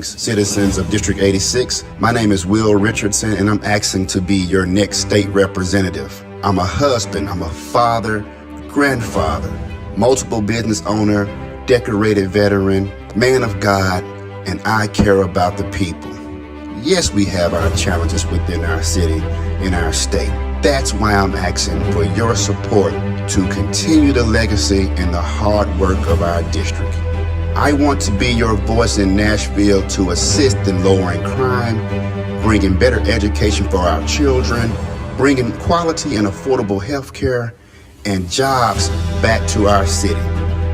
Citizens of District 86, my name is Will Richardson, and I'm asking to be your next state representative. I'm a husband, I'm a father, grandfather, multiple business owner, decorated veteran, man of God, and I care about the people. Yes, we have our challenges within our city, in our state. That's why I'm asking for your support to continue the legacy and the hard work of our district. I want to be your voice in Nashville to assist in lowering crime, bringing better education for our children, bringing quality and affordable health care and jobs back to our city.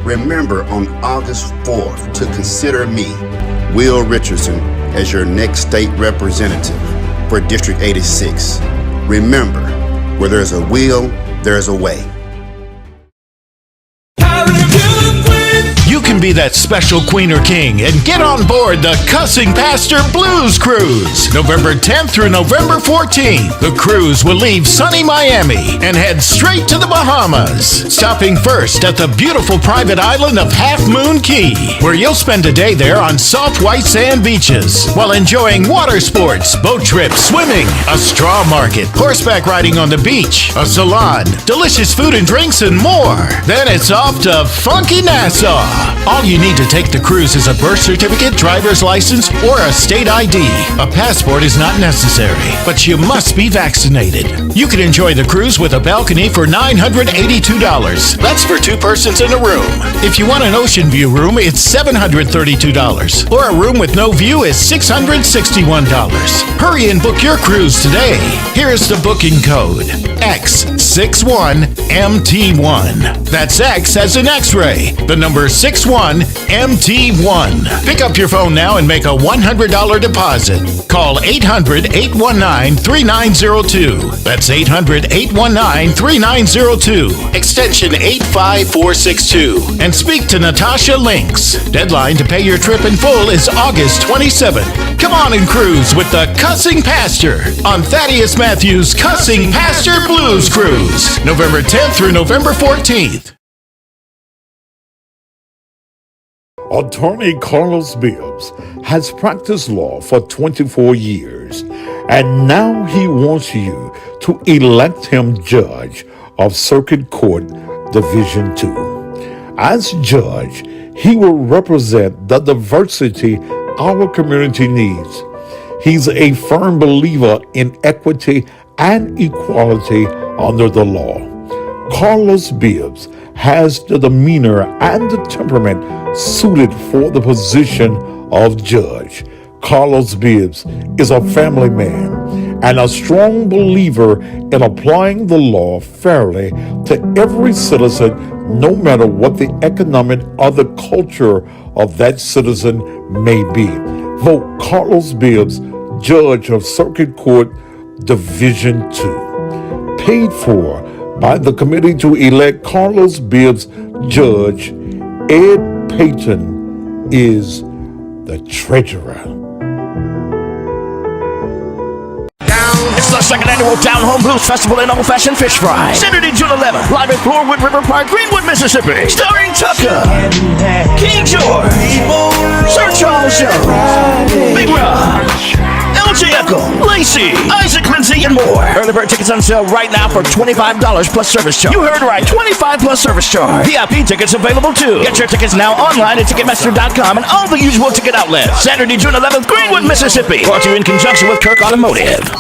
Remember on August 4th to consider me, Will Richardson, as your next state representative for District 86. Remember, where there's a will, there's a way. You can be that special queen or king and get on board the Cussing Pastor Blues Cruise. November 10th through November 14th. The cruise will leave sunny Miami and head straight to the Bahamas. Stopping first at the beautiful private island of Half Moon Key, where you'll spend a day there on soft white sand beaches while enjoying water sports, boat trips, swimming, a straw market, horseback riding on the beach, a salon, delicious food and drinks, and more. Then it's off to funky Nassau. All you need to take the cruise is a birth certificate, driver's license, or a state ID. A passport is not necessary, but you must be vaccinated. You can enjoy the cruise with a balcony for $982. That's for 2 persons in a room. If you want an ocean view room, it's $732. Or a room with no view is $661. Hurry and book your cruise today. Here's the booking code. X61MT1. That's X as in X-ray. The number 61MT1. Pick up your phone now and make a $100 deposit. Call 800-819-3902. That's 800-819-3902. Extension 85462. And speak to Natasha Links. Deadline to pay your trip in full is August 27th. Come on and cruise with the Cussing Pastor on Thaddeus Matthews' Cussing Pastor Blues Cruise. November 10th through November 14th. Attorney Carlos Bibbs has practiced law for 24 years, and now he wants you to elect him judge of Circuit Court Division 2. As judge, he will represent the diversity our community needs. He's a firm believer in equity and equality under the law. Carlos Bibbs has the demeanor and the temperament suited for the position of judge. Carlos Bibbs is a family man and a strong believer in applying the law fairly to every citizen, no matter what the economic or the culture of that citizen may be. Vote Carlos Bibbs, Judge of Circuit Court Division 2. Paid for by the committee to elect Carlos Bibbs Judge. Ed Payton is the treasurer. It's the second annual Down Home Blues Festival and Old Fashioned Fish Fry. Saturday, June 11th, live at Floorwood River Park, Greenwood, Mississippi. Starring Tucker, King George, Sir Charles Jones, Big Rob, LJ Echo, Lacey, Isaac Lindsay, and more. Early bird tickets on sale right now for $25 plus service charge. You heard right, $25 plus service charge. VIP tickets available too. Get your tickets now online at Ticketmaster.com and all the usual ticket outlets. Saturday, June 11th, Greenwood, Mississippi. Brought to you in conjunction with Kirk Automotive.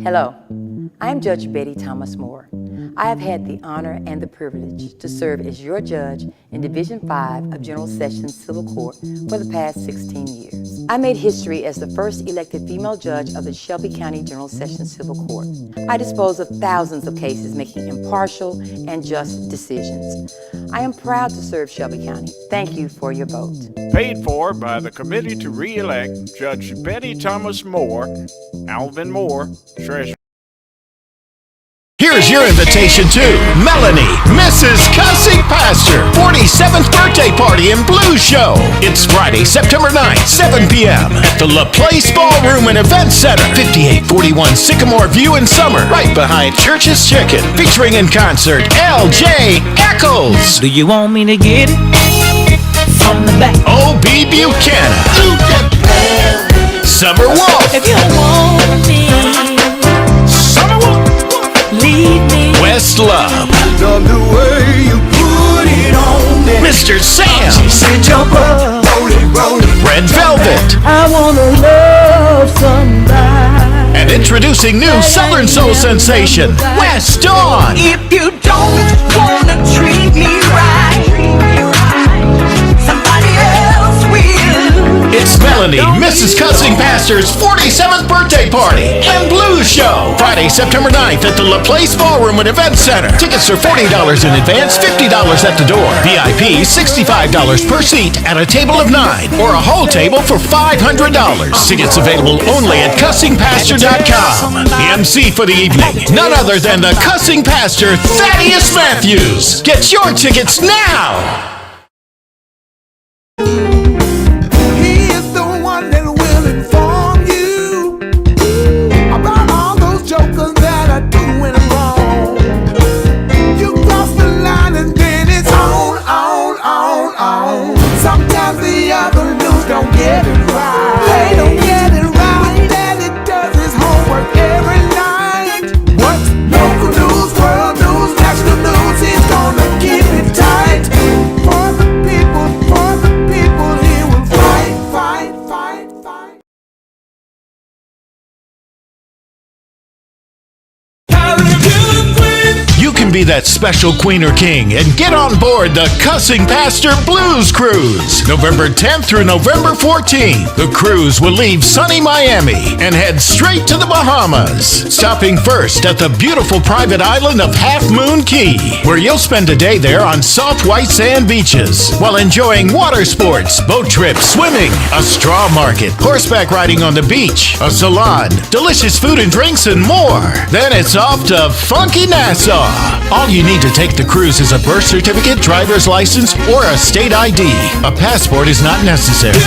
Hello, I am Judge Betty Thomas Moore. I have had the honor and the privilege to serve as your judge in Division 5 of General Sessions Civil Court for the past 16 years. I made history as the first elected female judge of the Shelby County General Sessions Civil Court. I dispose of thousands of cases making impartial and just decisions. I am proud to serve Shelby County. Thank you for your vote. Paid for by the committee to re-elect Judge Betty Thomas Moore, Alvin Moore, Treasurer. Here's your invitation to Melanie, Mrs. Cussing Pastor, 47th birthday party and blues show. It's Friday, September 9th, 7 p.m. at the LaPlace Ballroom and Event Center, 5841 Sycamore View in Summer, right behind Church's Chicken, featuring in concert L.J. Eccles. Do you want me to get it? on the back. O.B. Buchanan. Summer Wolf. If you don't want me, Summer Wolf. leave me. Westlove. Love the way you put it on me. Mr. Sam. She said jump up, roll it. Red Velvet. I wanna love somebody. And introducing new Southern Soul sensation, West Dawn. If you don't wanna treat me right, somebody else will. It's Melanie, Mrs. Cussing Pastor's 47th birthday party and blues show. Friday, September 9th at the LaPlace Ballroom and Event Center. Tickets are $40 in advance, $50 at the door. VIP, $65 per seat at a table of 9 or a whole table for $500. Tickets available only at cussingpastor.com. The MC for the evening, none other than the Cussing Pastor, Thaddeus Matthews. Get your tickets now! He is the one that will inform you about all those jokers that are doing wrong. You cross the line and then it's on. Sometimes the other news don't get it right. They don't get it right. Daddy does his homework every night. What's local news, world news, national news? He's gonna keep it tight. For the people, he will fight. You can be that special queen or king and get on board the Cussing Pastor Blues Cruise. November 10th through November 14th. The cruise will leave sunny Miami and head straight to the Bahamas. Stopping first at the beautiful private island of Half Moon Key, where you'll spend a day there on soft white sand beaches while enjoying water sports, boat trips, swimming, a straw market, horseback riding on the beach, a salon, delicious food and drinks, and more. Then it's off to funky Nassau. All you need to take the cruise is a birth certificate, driver's license, or a state ID. A passport is not necessary.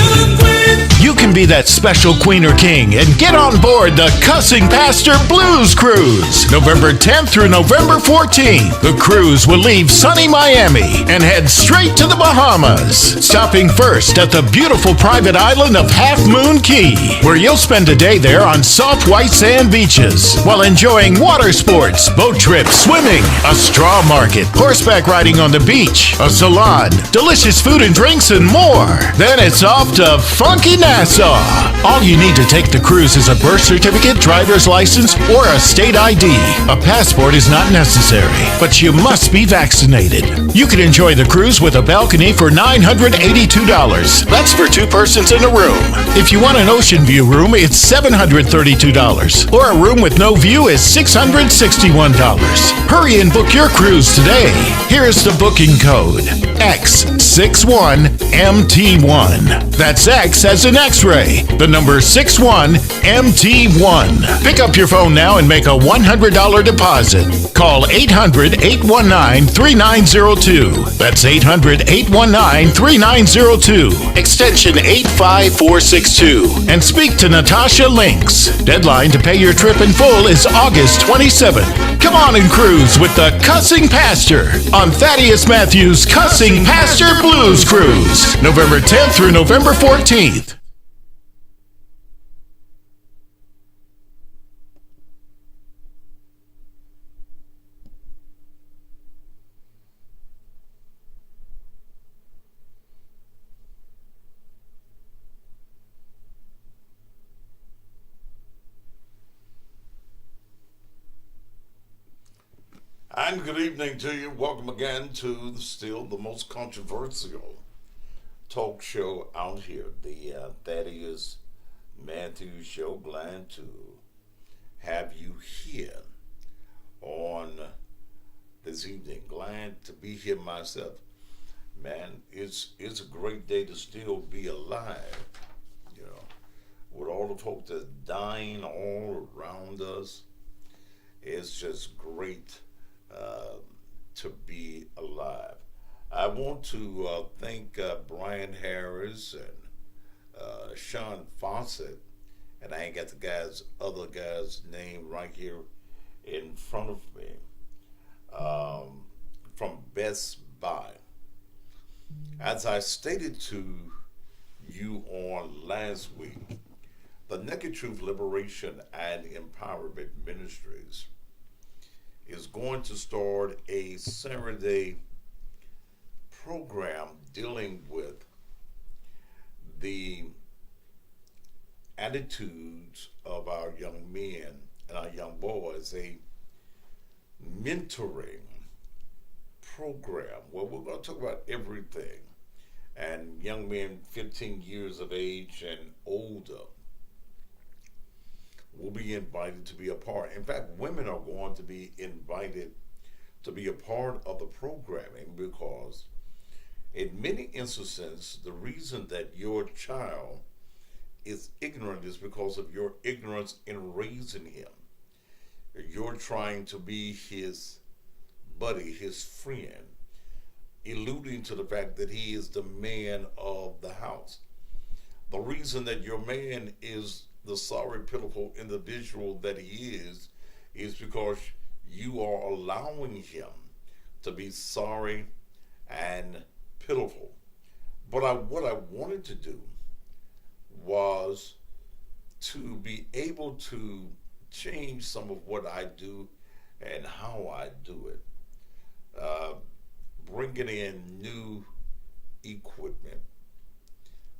You can be that special queen or king and get on board the Cussing Pastor Blues Cruise. November 10th through November 14th. The cruise will leave sunny Miami and head straight to the Bahamas. Stopping first at the beautiful private island of Half Moon Key, where you'll spend a day there on soft white sand beaches while enjoying water sports, boat trips, swimming, a straw market, horseback riding on the beach, a salon, delicious food and drinks, and more. Then it's off to funky Nassau. All you need to take the cruise is a birth certificate, driver's license, or a state ID. A passport is not necessary, but you must be vaccinated. You can enjoy the cruise with a balcony for $982. That's for 2 persons in a room. If you want an ocean view room, it's $732, or a room with no view is $661. Hurry and book your cruise today. Here's the booking code: X61MT1. That's X as in X-ray. The number 61MT1. Pick up your phone now and make a $100 deposit. Call 800-819-3902. That's 800-819-3902. Extension 85462. And speak to Natasha Links. Deadline to pay your trip in full is August 27th. Come on and cruise with the Cussing Pastor on Thaddeus Matthews' Cussing Pastor Blues Cruise, November 10th through November 14th. And good evening to you. Welcome again to still the most controversial talk show out here, the Thaddeus Matthews Show. Glad to have you here on this evening. Glad to be here myself. Man, it's a great day to still be alive, you know, with all the folks that's dying all around us. It's just great to be alive. I want to thank Brian Harris and Sean Fawcett, and I ain't got the other guy's name right here in front of me, from Best Buy. As I stated to you on last week, the Naked Truth Liberation and Empowerment Ministries is going to start a Saturday program dealing with the attitudes of our young men and our young boys, a mentoring program where we're going to talk about everything. And young men 15 years of age and older will be invited to be a part. In fact, women are going to be invited to be a part of the programming because in many instances, the reason that your child is ignorant is because of your ignorance in raising him. You're trying to be his buddy, his friend, alluding to the fact that he is the man of the house. The reason that your man is the sorry, pitiful individual that he is because you are allowing him to be sorry and pitiful. But what I wanted to do was to be able to change some of what I do and how I do it. Bringing in new equipment.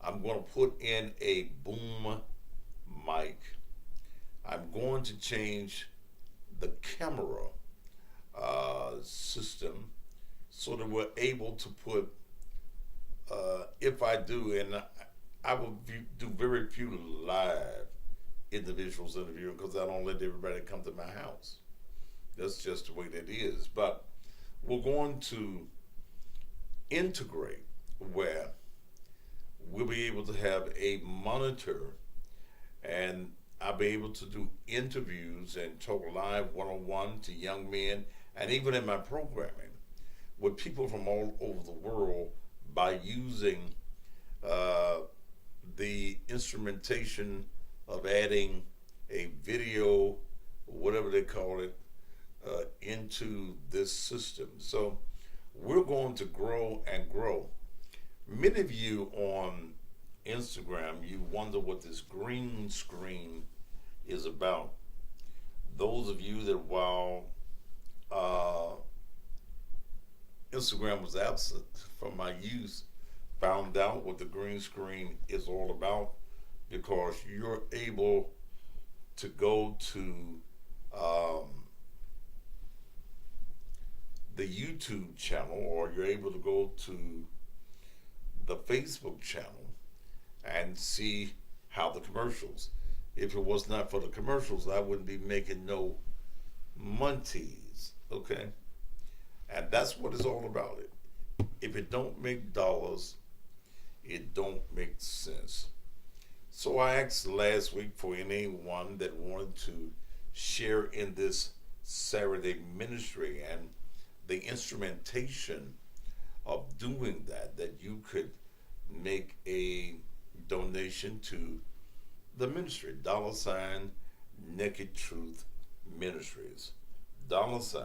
I'm going to put in a boom mic. I'm going to change the camera system so that we're able to put, if I do, and I will do very few live individuals interviewing because I don't let everybody come to my house. That's just the way that is. But we're going to integrate where we'll be able to have a monitor and I'll be able to do interviews and talk live one-on-one to young men and even in my programming with people from all over the world by using the instrumentation of adding a video, whatever they call it, into this system. So we're going to grow and grow. Many of you on Instagram, you wonder what this green screen is about. Those of you that while Instagram was absent from my youth found out what the green screen is all about because you're able to go to the YouTube channel or you're able to go to the Facebook channel and see how the commercials. If it was not for the commercials, I wouldn't be making no monties, okay? And that's what it's all about. If it don't make dollars, it don't make sense. So I asked last week for anyone that wanted to share in this Saturday ministry and the instrumentation of doing that you could make a donation to the ministry, $ Naked Truth Ministries, $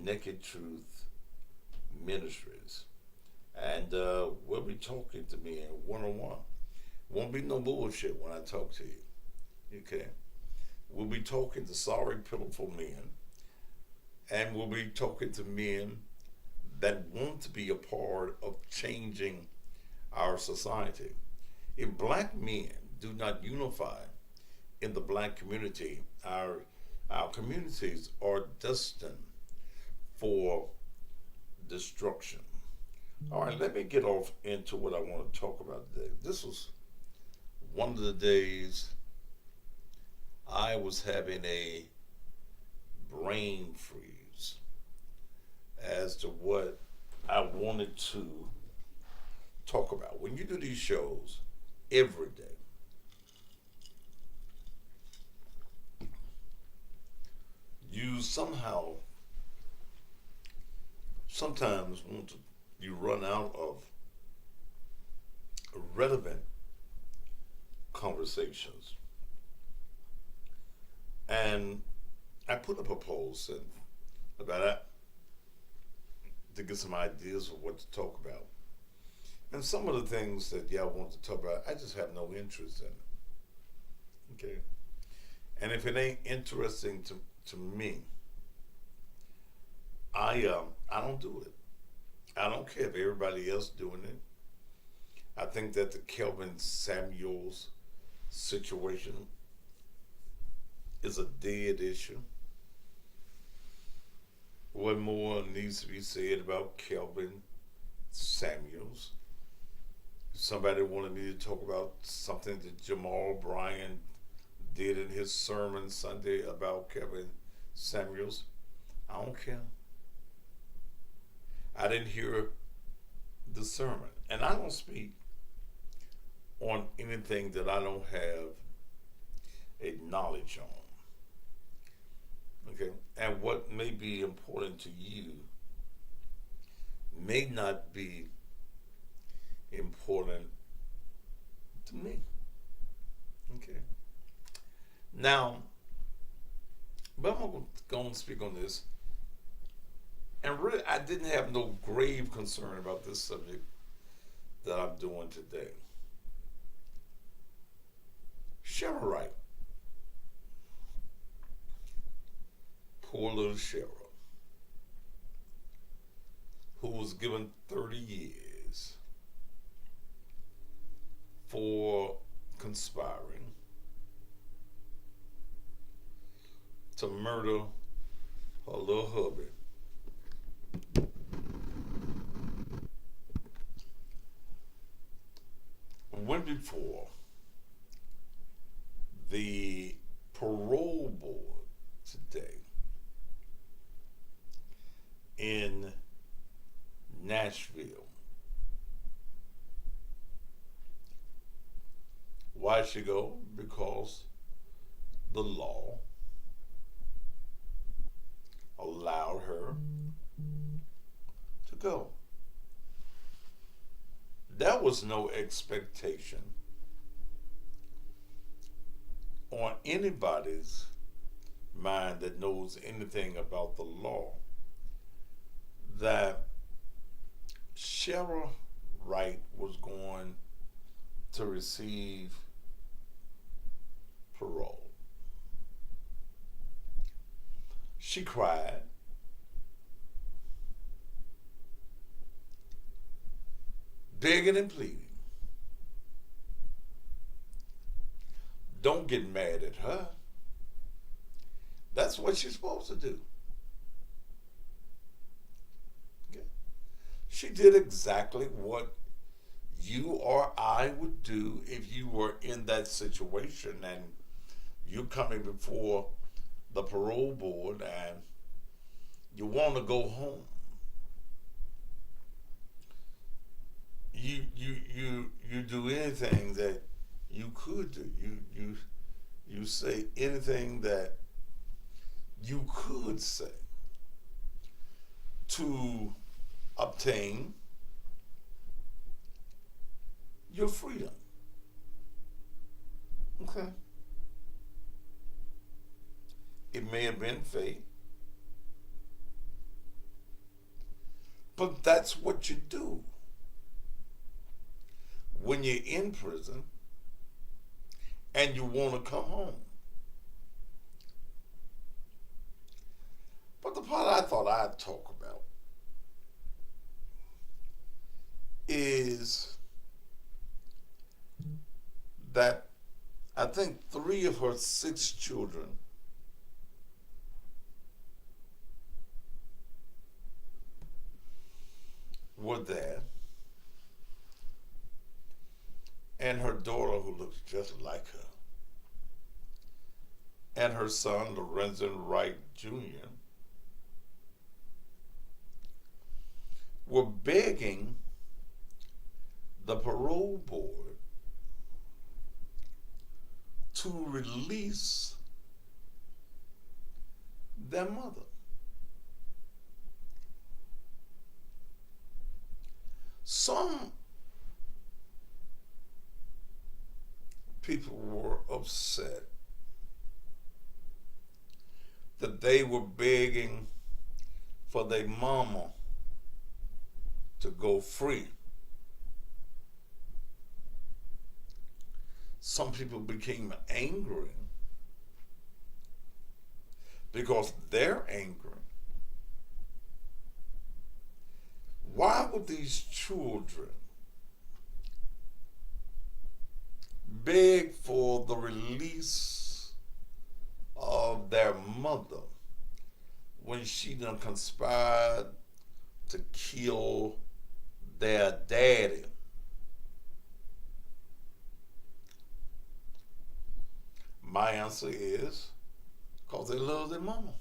Naked Truth Ministries. And we'll be talking to me in one-on-one. Won't be no bullshit when I talk to you, okay? We'll be talking to sorry, pitiful men, and we'll be talking to men that want to be a part of changing our society. If black men do not unify in the black community, our communities are destined for destruction. All right, let me get off into what I want to talk about today. This was one of the days I was having a brain freeze as to what I wanted to talk about. When you do these shows every day, you somehow sometimes want to, you run out of relevant conversations. And I put up a post about it to get some ideas of what to talk about. And some of the things that y'all want to talk about, I just have no interest in it. Okay? And if it ain't interesting to me, I don't do it. I don't care if everybody else doing it. I think that the Kelvin Samuels situation is a dead issue. What more needs to be said about Kelvin Samuels? Somebody wanted me to talk about something that Jamal Bryan did in his sermon Sunday about Kelvin Samuels. I don't care. I didn't hear the sermon. And I don't speak on anything that I don't have a knowledge on. Okay? And what may be important to you may not be important to me. Okay? Now, but I'm going to speak on this. And really, I didn't have no grave concern about this subject that I'm doing today. Sherra Wright. Poor little Sherra, who was given 30 years for conspiring to murder her little hubby. Went before the parole board today in Nashville. Why she go? Because the law allowed her to go. There was no expectation on anybody's mind that knows anything about the law that Sherra Wright was going to receive parole. She cried. Begging and pleading. Don't get mad at her. That's what she's supposed to do. Okay. She did exactly what you or I would do if you were in that situation and you're coming before the parole board and you want to go home. You do anything that you could do. You say anything that you could say to obtain your freedom. Okay. It may have been fate, but that's what you do when you're in prison and you want to come home. But the part I thought I'd talk about is that I think 3 of her 6 children were there. And her daughter, who looks just like her, and her son, Lorenzen Wright Jr., were begging the parole board to release their mother. Some people were upset that they were begging for their mama to go free some people became angry because they're angry. Why would these children beg for the release of their mother when she done conspired to kill their daddy? My answer is because they love their mama.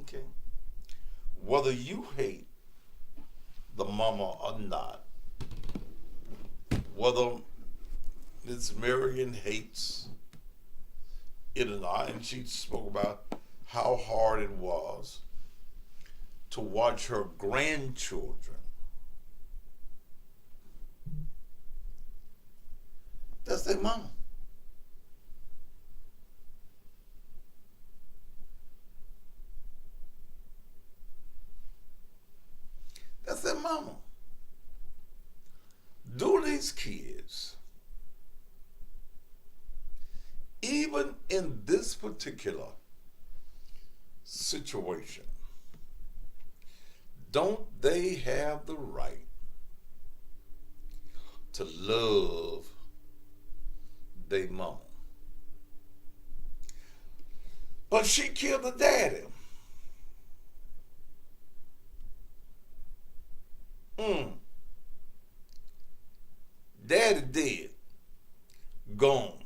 Okay. Whether you hate the mama or not, whether Miss Marion hates it or not, and she spoke about how hard it was to watch her grandchildren. That's their mama. That's their mama. Do these kids, even in this particular situation, don't they have the right to love their mama? But she killed the daddy. Daddy dead. Gone.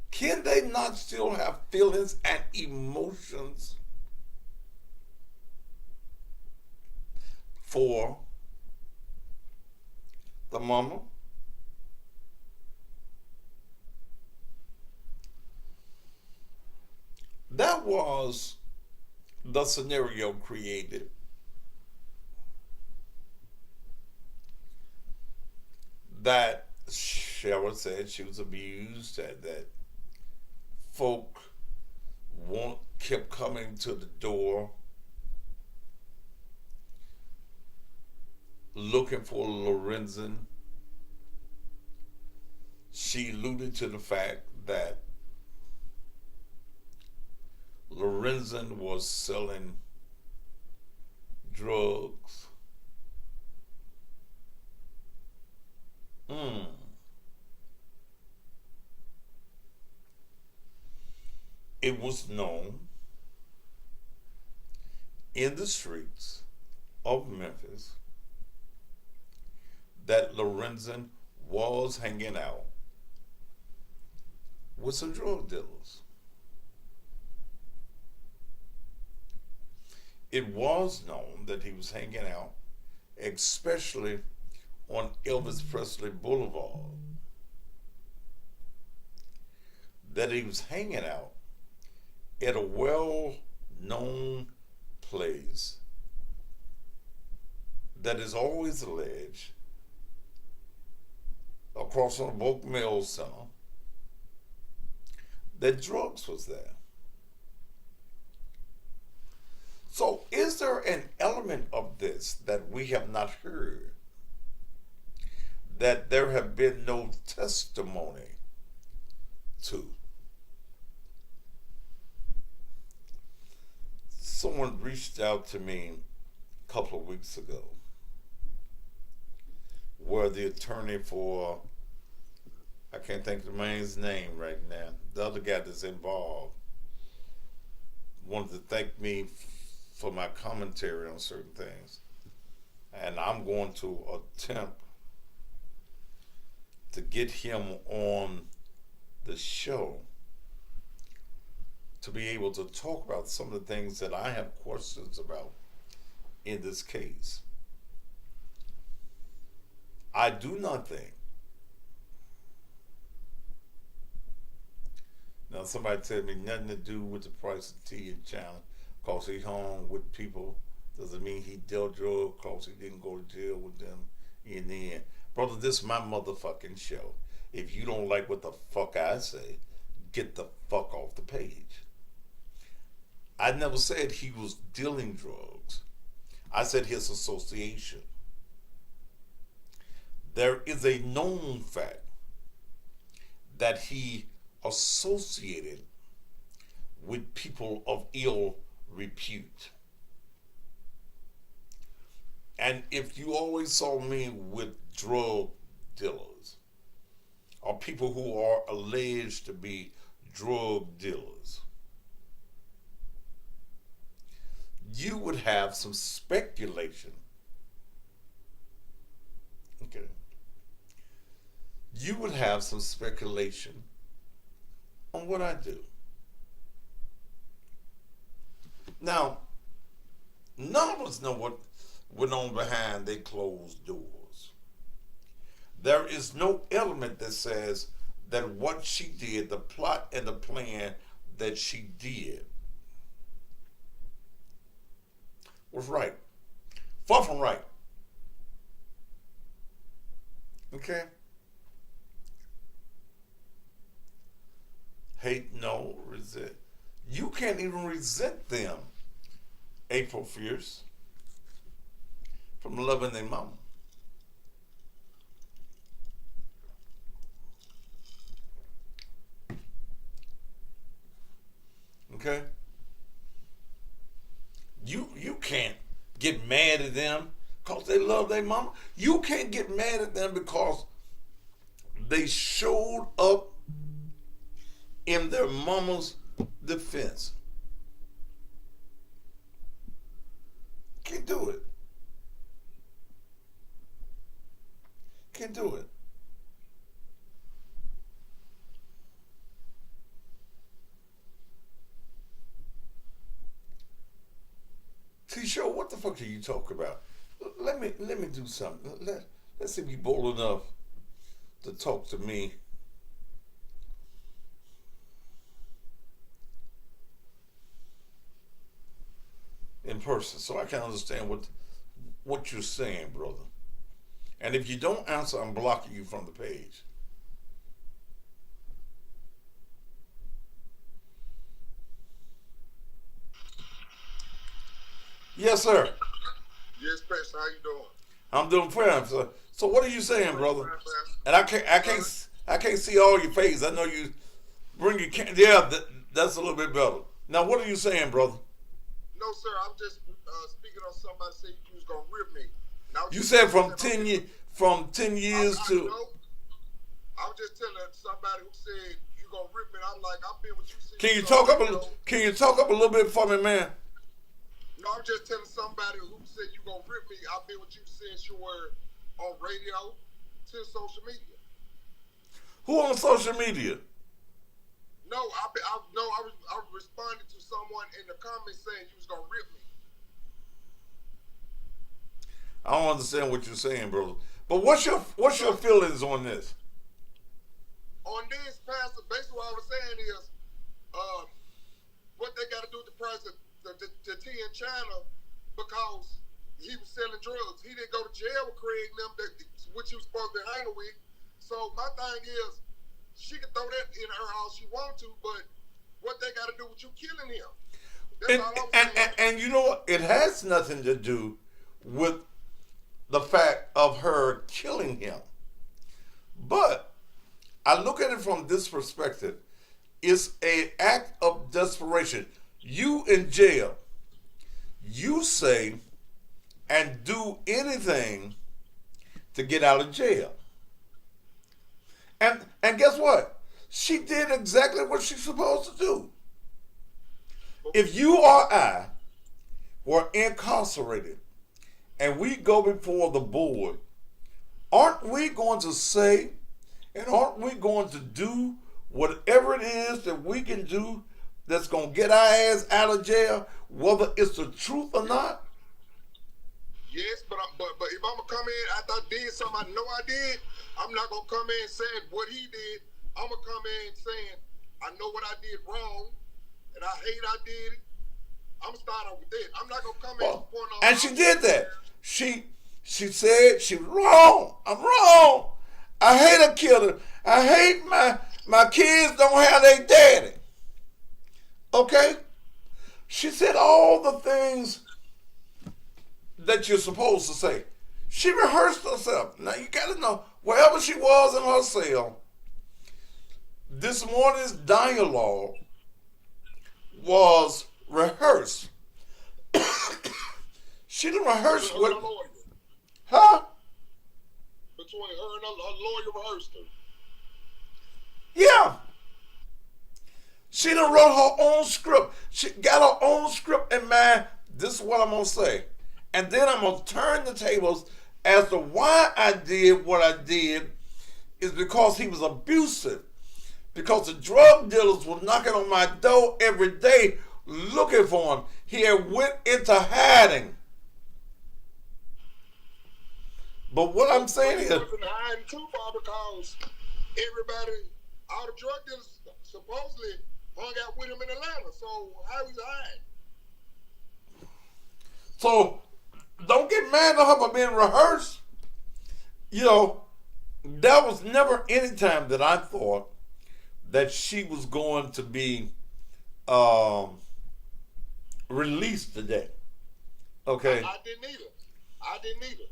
Can they not still have feelings and emotions for the mama? That was the scenario created that Sherra said she was abused, that folk kept coming to the door looking for Lorenzen. She alluded to the fact that Lorenzen was selling drugs. It was known in the streets of Memphis that Lorenzen was hanging out with some drug dealers. It was known that he was hanging out, especially on Elvis Presley Boulevard, that he was hanging out at a well-known place that is always alleged across from the Boak Mill Center that drugs was there. So is there an element of this that we have not heard, that there have been no testimony to? Someone reached out to me a couple of weeks ago where the attorney for, I can't think of the man's name right now, the other guy that's involved, wanted to thank me for my commentary on certain things. And I'm going to attempt to get him on the show to be able to talk about some of the things that I have questions about in this case. I do not think, now somebody tell me nothing to do with the price of tea in China, cause he hung with people, doesn't mean he dealt drugs, cause he didn't go to jail with them in the end. Brother, this is my motherfucking show. If you don't like what the fuck I say, get the fuck off the page. I never said he was dealing drugs. I said his association. there is a known fact that he associated with people of ill repute. And if you always saw me with drug dealers or people who are alleged to be drug dealers, you would have some speculation. Okay. You would have some speculation on what I do. Now, none of us know what went on behind their closed doors. There is no element that says that what she did, the plot and the plan that she did, was right. Far from right. Okay? Hate, no. Resent. You can't even resent them, April Fierce, from loving their mama. Okay? You can't get mad at them because they love their mama. You can't get mad at them because they showed up in their mama's defense. Can't do it. Can't do it. T-Show, what the fuck are you talking about? Let me do something. Let's see if you bold enough to talk to me. In person, so I can understand what you're saying, brother. And if you don't answer, I'm blocking you from the page. Yes, sir. Yes, Pastor. How you doing? I'm doing fine, sir. So what are you saying, brother? And I can't see all your face. I know you bring your that's a little bit better. Now, what are you saying, brother? No, sir. I'm just speaking on somebody said you was gonna rip me. Now, You said from 10 years to. I was just telling somebody who said you gonna rip me. I'm like, I've been with you since. Can you talk up a little bit for me, man? No, I'm just telling somebody who said you gonna rip me. I've been with you since you were on radio to social media. Who on social media? No, I was responding to someone in the comments saying you was gonna rip me. I don't understand what you're saying, brother. But what's your feelings on this? On this, Pastor, basically what I was saying is, what they got to do with the price of the tea in China, because he was selling drugs. He didn't go to jail with Craig and them, which he was supposed to be hanging with. So my thing is, she can throw that in her house she wants to, but what they got to do with you killing him? That's all I'm saying. And you know what? It has nothing to do with the fact of her killing him. But I look at it from this perspective. It's an act of desperation. You in jail, you say and do anything to get out of jail. And guess what? She did exactly what she's supposed to do. If you or I were incarcerated and we go before the board, aren't we going to say and aren't we going to do whatever it is that we can do that's going to get our ass out of jail, whether it's the truth or not? Yes, but if I'm going to come in after I did something I know I did, I'm not going to come in saying what he did. I'm going to come in saying I know what I did wrong and I hate I did it. I'm going to start off with that. I'm not going to come in and point out. And she did that. She said she was wrong. I'm wrong. I hate a killer. I hate my kids don't have their daddy. Okay? She said all the things that you're supposed to say. She rehearsed herself. Now you gotta know, wherever she was in her cell, this morning's dialogue was rehearsed. She didn't rehearse with her lawyer. huh? Between her and her lawyer rehearsed her. Yeah. She done wrote her own script. She got her own script in mind. This is what I'm gonna say. And then I'm gonna turn the tables as to why I did what I did is because he was abusive. Because the drug dealers were knocking on my door every day looking for him. He had went into hiding. But what I'm saying is, he wasn't hiding too far because everybody, all the drug dealers supposedly hung out with him in Atlanta. So how was hiding? so don't get mad at her for being rehearsed. You know, there was never any time that I thought that she was going to be released today. Okay. I didn't either.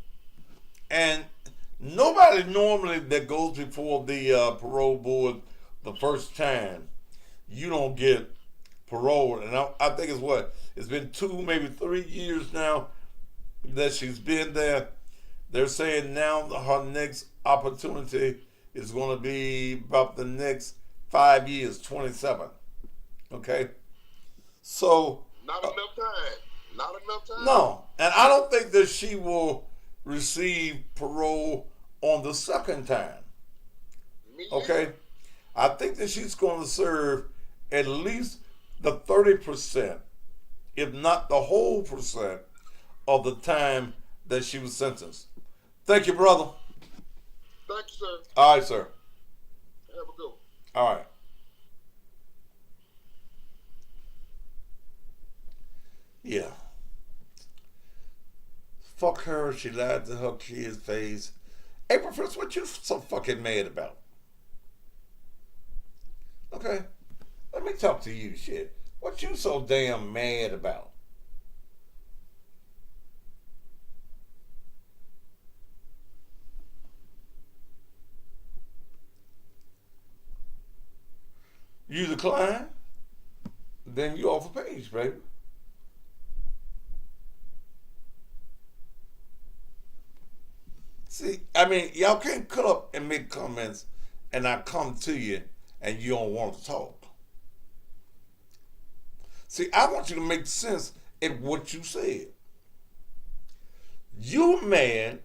And nobody normally that goes before the parole board the first time, you don't get paroled. And I think it's been 2, maybe 3 years now that she's been there. They're saying now that her next opportunity is going to be about the next 5 years, 27. Okay? So. Not enough time. No. And I don't think that she will receive parole on the second time. Okay? I think that she's going to serve at least the 30%, if not the whole percent, of the time that she was sentenced. Thank you, brother. Thank you, sir. All right, sir. Have a good one. All right. Yeah. Fuck her. She lied to her kid's face. April 1st, what you so fucking mad about? Okay. Let me talk to you, shit. What you so damn mad about? You decline? Then you off a page, baby. See, I mean, y'all can't cut up and make comments and I come to you and you don't want to talk. See, I want you to make sense in what you said. You man,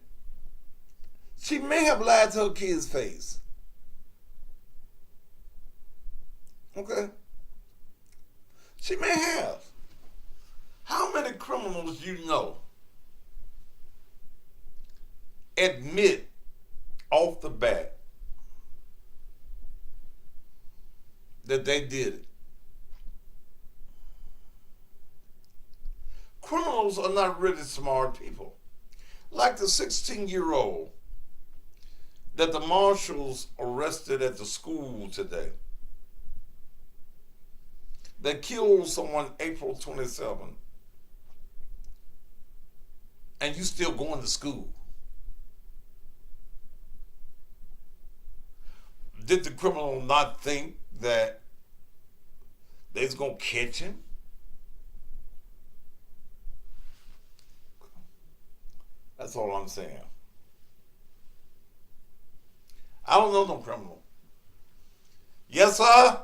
she may have lied to her kid's face. Okay? She may have. How many criminals you know admit off the bat that they did it? Criminals are not really smart people. Like the 16-year-old that the marshals arrested at the school today. That killed someone April 27th. And you still going to school. Did the criminal not think that they was going to catch him? That's all I'm saying. I don't know no criminal. Yes, sir,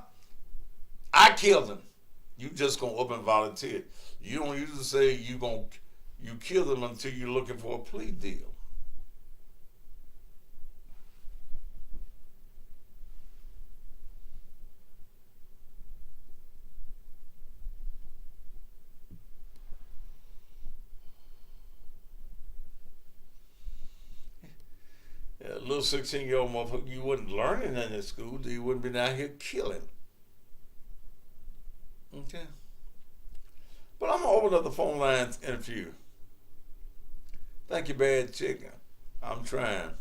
I killed him. You just gonna up and volunteer. You don't usually say you kill them until you're looking for a plea deal. Yeah, a little 16-year-old motherfucker, you wasn't learning in this school, you wouldn't been out here killing. Okay. But I'm going to open up the phone lines in a few. Thank you, Bad Chicken. I'm trying.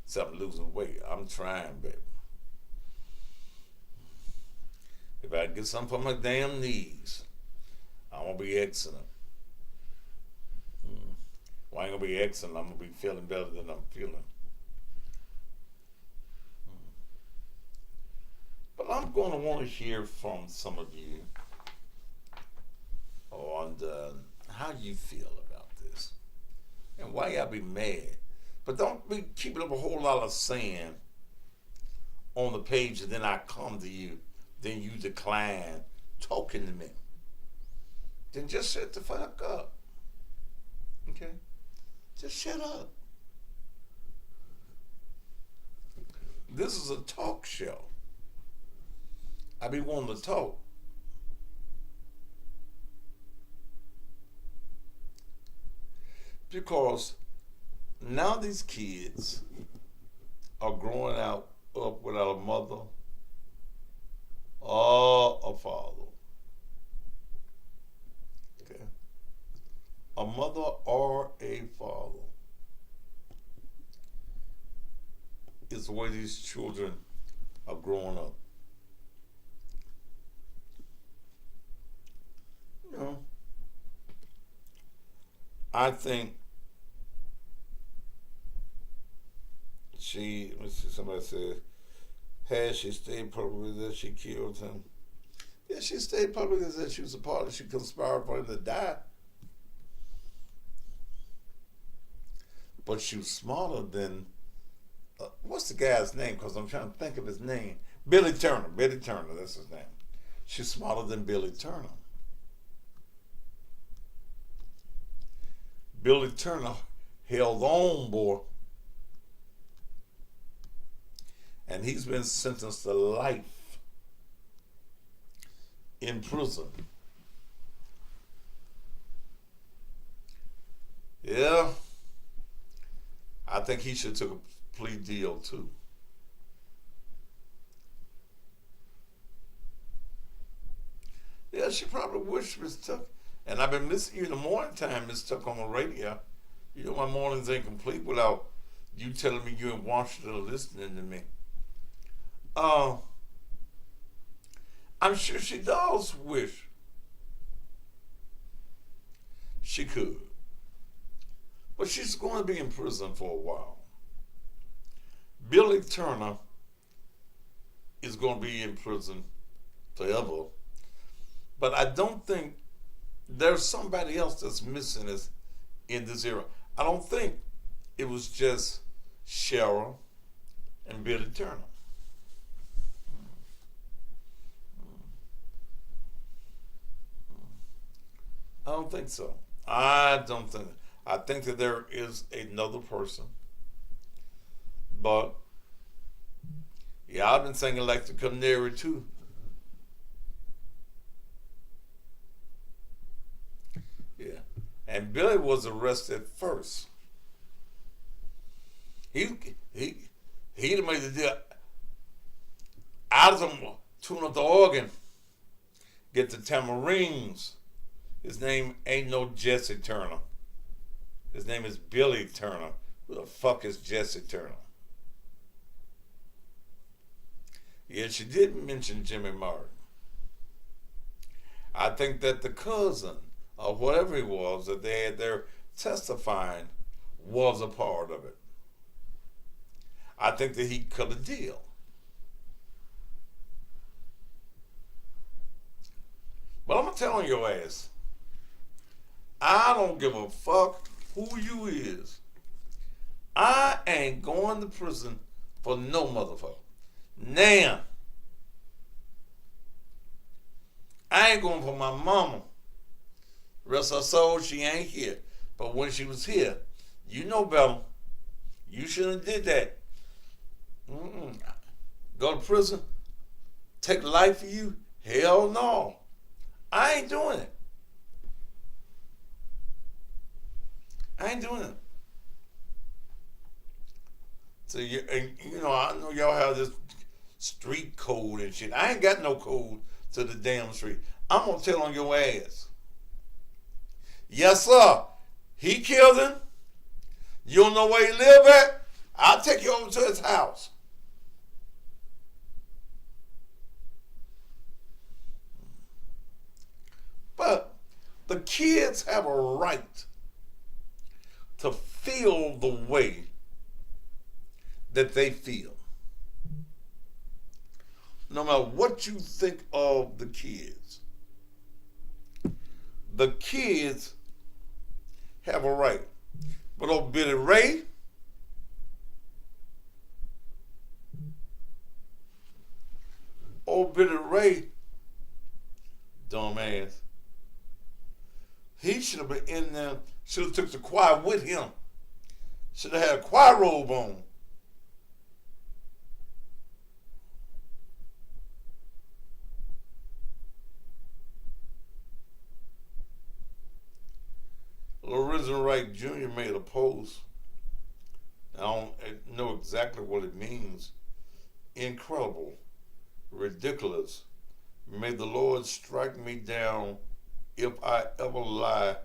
Something losing weight. I'm trying, baby. If I get something for my damn knees, I'm gonna be excellent. Well, I ain't gonna be excellent. I'm gonna be feeling better than I'm feeling. But I'm gonna want to hear from some of you on how you feel about this and why y'all be mad. But don't be keeping up a whole lot of saying on the page, and then I come to you, then you decline talking to me. Then just shut the fuck up. Okay? Just shut up. This is a talk show. I be wanting to talk. Because now these kids are growing up without a mother or a father. Okay? A mother or a father is the way these children are growing up. You know, I think let's see, somebody said, had she stayed publicly that she killed him? Yeah, she stayed publicly that she was a part of, she conspired for him to die. But she was smaller than, what's the guy's name? Because I'm trying to think of his name. Billy Turner, that's his name. She's smaller than Billy Turner. Billy Turner held on, boy. And he's been sentenced to life in prison. Yeah. I think he should take a plea deal too. Yeah, she probably wished Miss Tuck. And I've been missing you in the morning time, Miss Tuck, on the radio. You know my mornings ain't complete without you telling me you in Washington listening to me. I'm sure she does wish she could. But she's going to be in prison for a while. Billy Turner is going to be in prison forever. But I don't think there's somebody else that's missing us in this era. I don't think it was just Sherra and Billy Turner. I don't think so. I think that there is another person. But yeah, I've been singing like the canary too. Yeah. And Billy was arrested first. He made the deal. Out of them, tune up the organ, get the tamarines. His name ain't no Jesse Turner. His name is Billy Turner. Who the fuck is Jesse Turner? Yeah, she did mention Jimmy Martin. I think that the cousin, or whatever he was, that they had there testifying, was a part of it. I think that he cut a deal. But I'm telling your ass, I don't give a fuck who you is. I ain't going to prison for no motherfucker. Now, I ain't going for my mama. Rest her soul, she ain't here. But when she was here, you know better. You shouldn't have did that. Go to prison? Take life for you? Hell no. I ain't doing it. I ain't doing it. So you know, I know y'all have this street code and shit. I ain't got no code to the damn street. I'm gonna tell on your ass. Yes, sir. He killed him. You don't know where he live at? I'll take you over to his house. The kids have a right to feel the way that they feel. No matter what you think of the kids have a right. But old Billy Ray, dumbass, he should have been in there, should have took the choir with him. Should have had a choir robe on. Lorenzo Wright Jr. made a post. I don't know exactly what it means. Incredible, ridiculous. May the Lord strike me down if I ever lie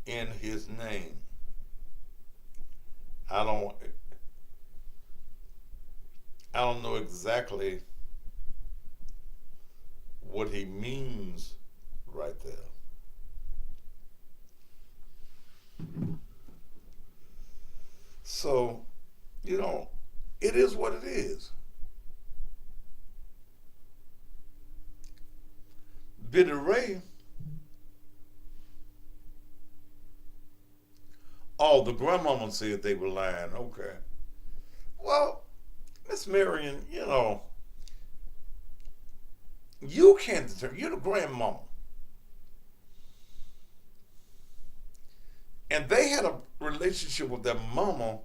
in his name. I don't know exactly what he means right there. So, it is what it is. Billy Ray, the grandmama said they were lying. Okay. Well, Miss Marion, you can't determine. You're the grandmama. And they had a relationship with their mama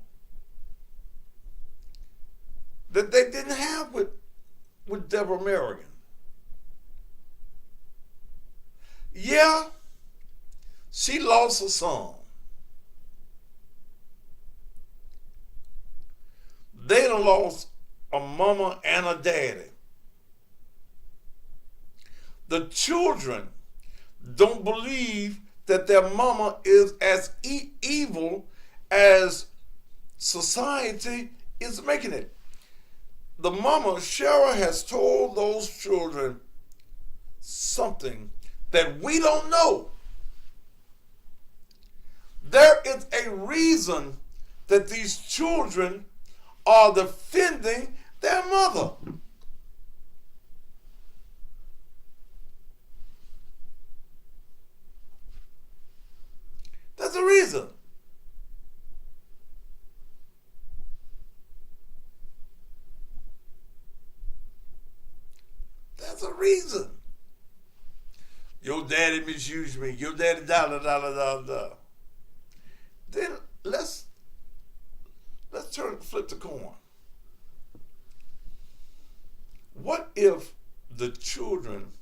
that they didn't have with Deborah Merrigan. Yeah, she lost a son. They done lost a mama and a daddy. The children don't believe that their mama is as evil as society is making it. The mama, Sherra, has told those children something that we don't know. There is a reason that these children are defending their mother. There's a reason. There's a reason. Your daddy misused me. Your daddy da. Then let's flip the coin. What if the children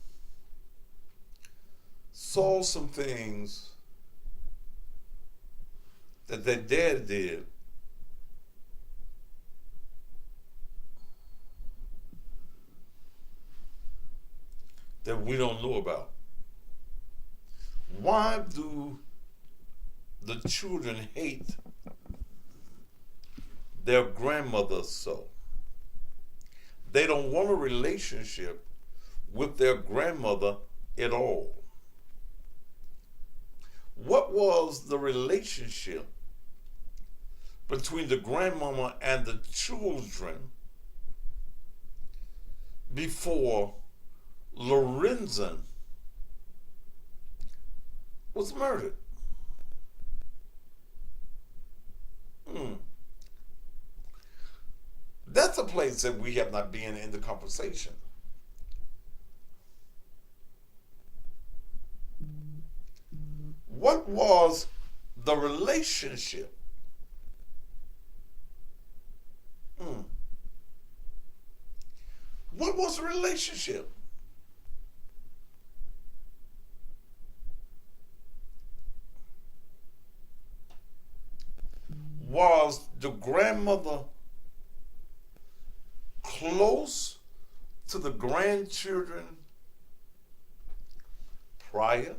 saw some things that their dad did that we don't know about? Why do the children hate their grandmother so? They don't want a relationship with their grandmother at all. What was the relationship between the grandmama and the children before Lorenzen was murdered? That's a place that we have not been in the conversation. What was the relationship? What was the relationship? Was the grandmother close to the grandchildren prior?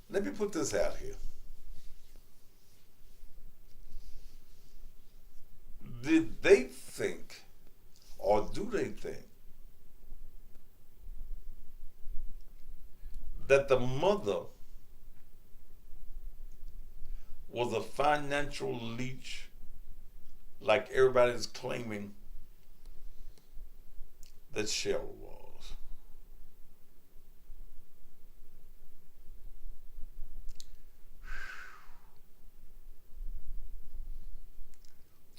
Let me put this out here. Did they think, or do they think, that the mother was a financial leech like everybody's claiming that Sherra was.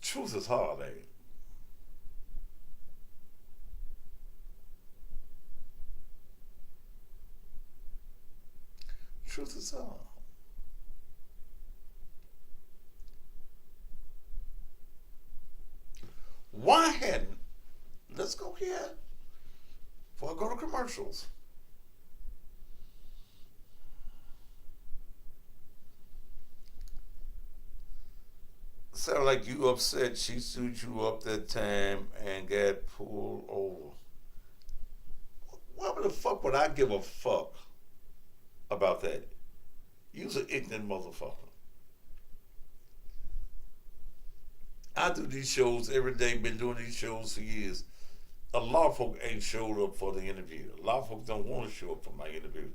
Truth is hard, ain't it? Truth is hard. Why hadn't, let's go here before I go to commercials. Sound like you upset she sued you up that time and got pulled over. Why the fuck would I give a fuck about that? You's an ignorant motherfucker. I do these shows every day, been doing these shows for years. A lot of folk ain't showed up for the interview. A lot of folks don't want to show up for my interview.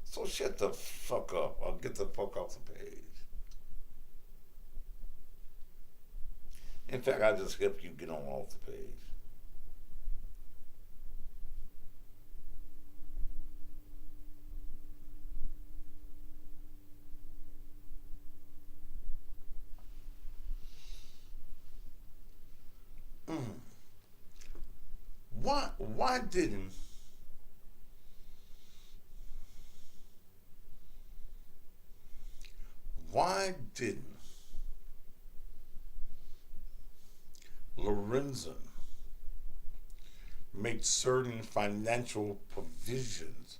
So shut the fuck up or get the fuck off the page. In fact, I just help you get on off the page. Why didn't Lorenzen make certain financial provisions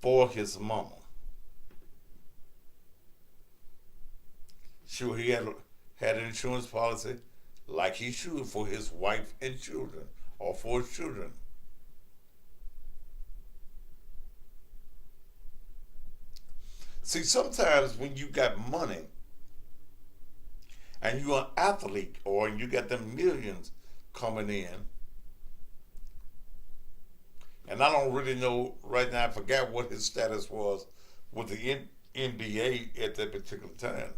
for his mama? Sure, he had an insurance policy like he should for his wife and children, or for his children. See, sometimes when you got money and you're an athlete or you got them millions coming in, and I don't really know right now, I forgot what his status was with the NBA at that particular time.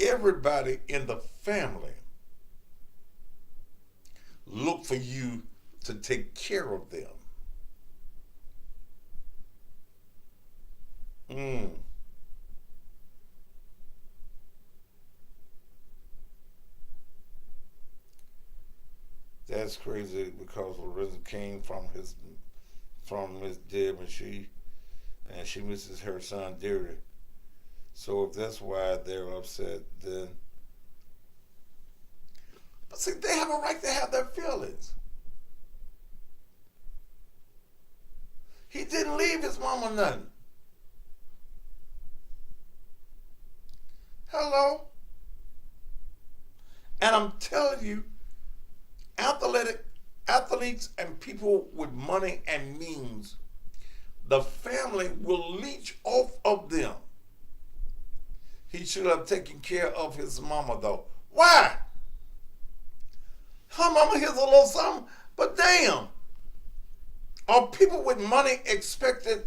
Everybody in the family look for you to take care of them. That's crazy because Lorenzen came from his Deb, and she misses her son dearly. So if that's why they're upset, then, but see, they have a right to have their feelings. He didn't leave his mama nothing. Hello? And I'm telling you, athletes and people with money and means, the family will leech off of them. He should have taken care of his mama though. Why? Her mama here's a little something, but damn. Are people with money expected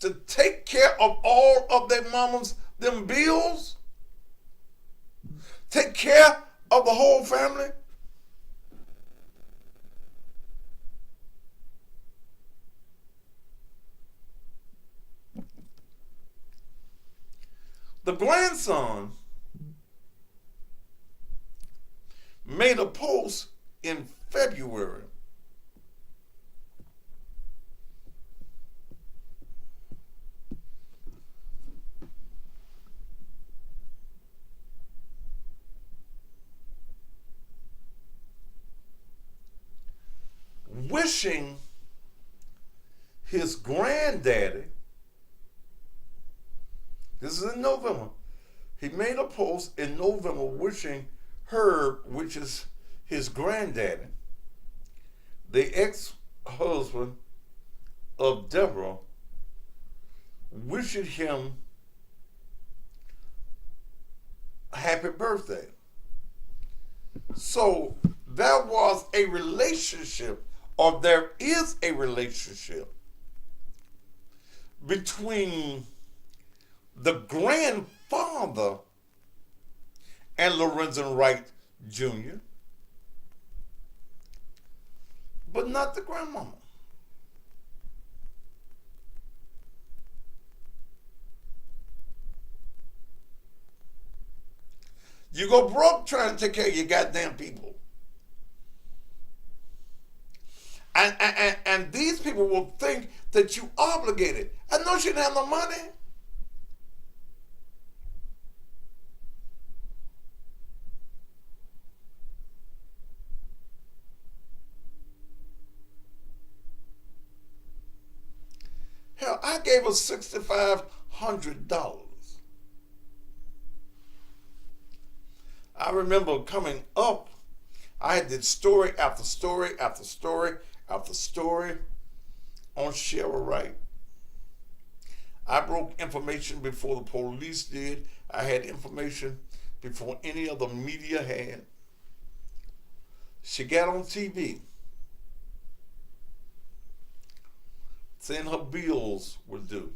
to take care of all of their mamas, them bills? Take care of the whole family? The grandson made a post in February wishing his granddaddy, this is in November, he made a post in November wishing Herb, which is his granddaddy, the ex-husband of Deborah, wishing him happy birthday. So there was a relationship, or there is a relationship, between the grandfather and Lorenzen Wright Jr., but not the grandmama. You go broke trying to take care of your goddamn people. And these people will think that you obligated. I know she didn't have no money. Hell, I gave her $6,500. I remember coming up, I did story after story after story after story on Sherra Wright. I broke information before the police did. I had information before any other media had. She got on TV saying her bills were due.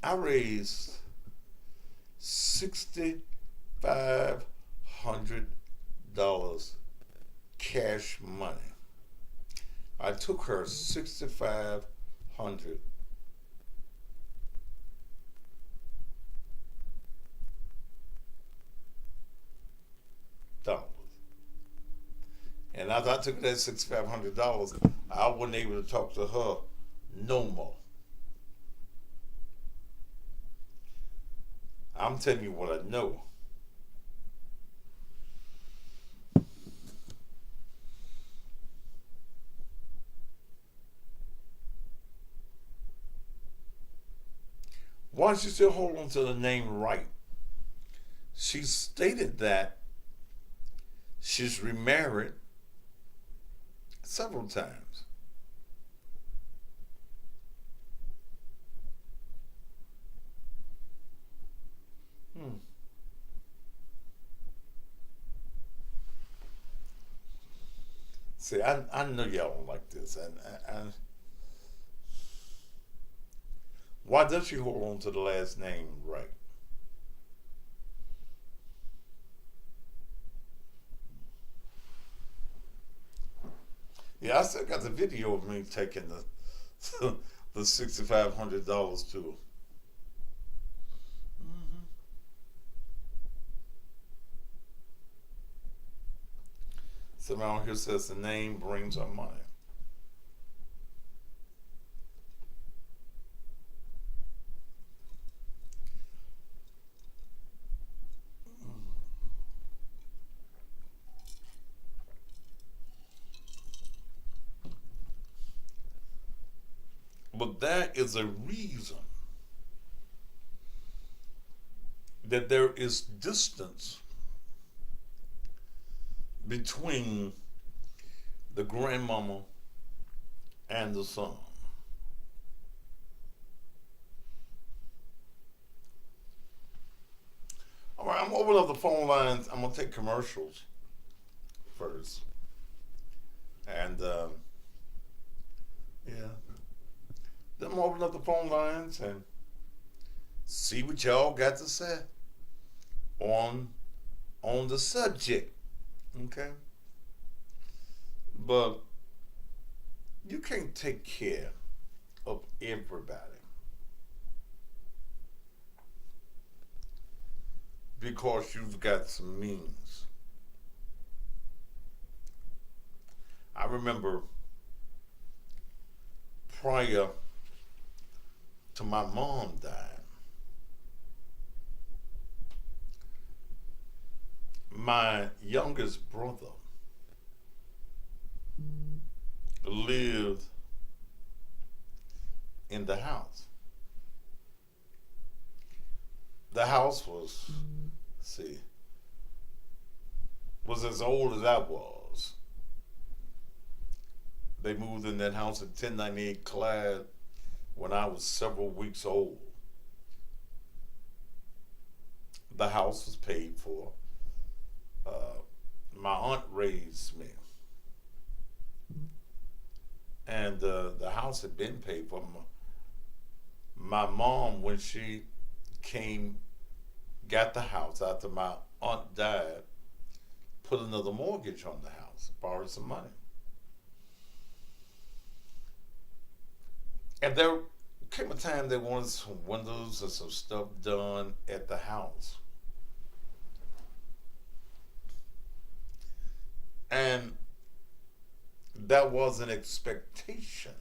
I raised $6,500 cash money. I took her $6,500. And after I took that $6,500, I wasn't able to talk to her no more. I'm telling you what I know. Why does she still hold on to the name Wright? She stated that she's remarried several times. See, I know y'all don't like this, and why does she hold on to the last name Wright? Yeah, I still got the video of me taking the $6,500 to her. Someone here says the name brings her money. But there is a reason that there is distance between the grandmama and the son. All right, I'm opening up the phone lines. I'm going to take commercials first. And, yeah. Then I'm opening up the phone lines and see what y'all got to say on the subject. Okay? But you can't take care of everybody because you've got some means. I remember prior to my mom dying, my youngest brother lived in the house. The house was as old as I was. They moved in that house at 1098 Clyde when I was several weeks old. The house was paid for. My aunt raised me. And the house had been paid for. My mom, when she got the house after my aunt died, put another mortgage on the house, borrowed some money. And there came a time they wanted some windows and some stuff done at the house. And that was an expectation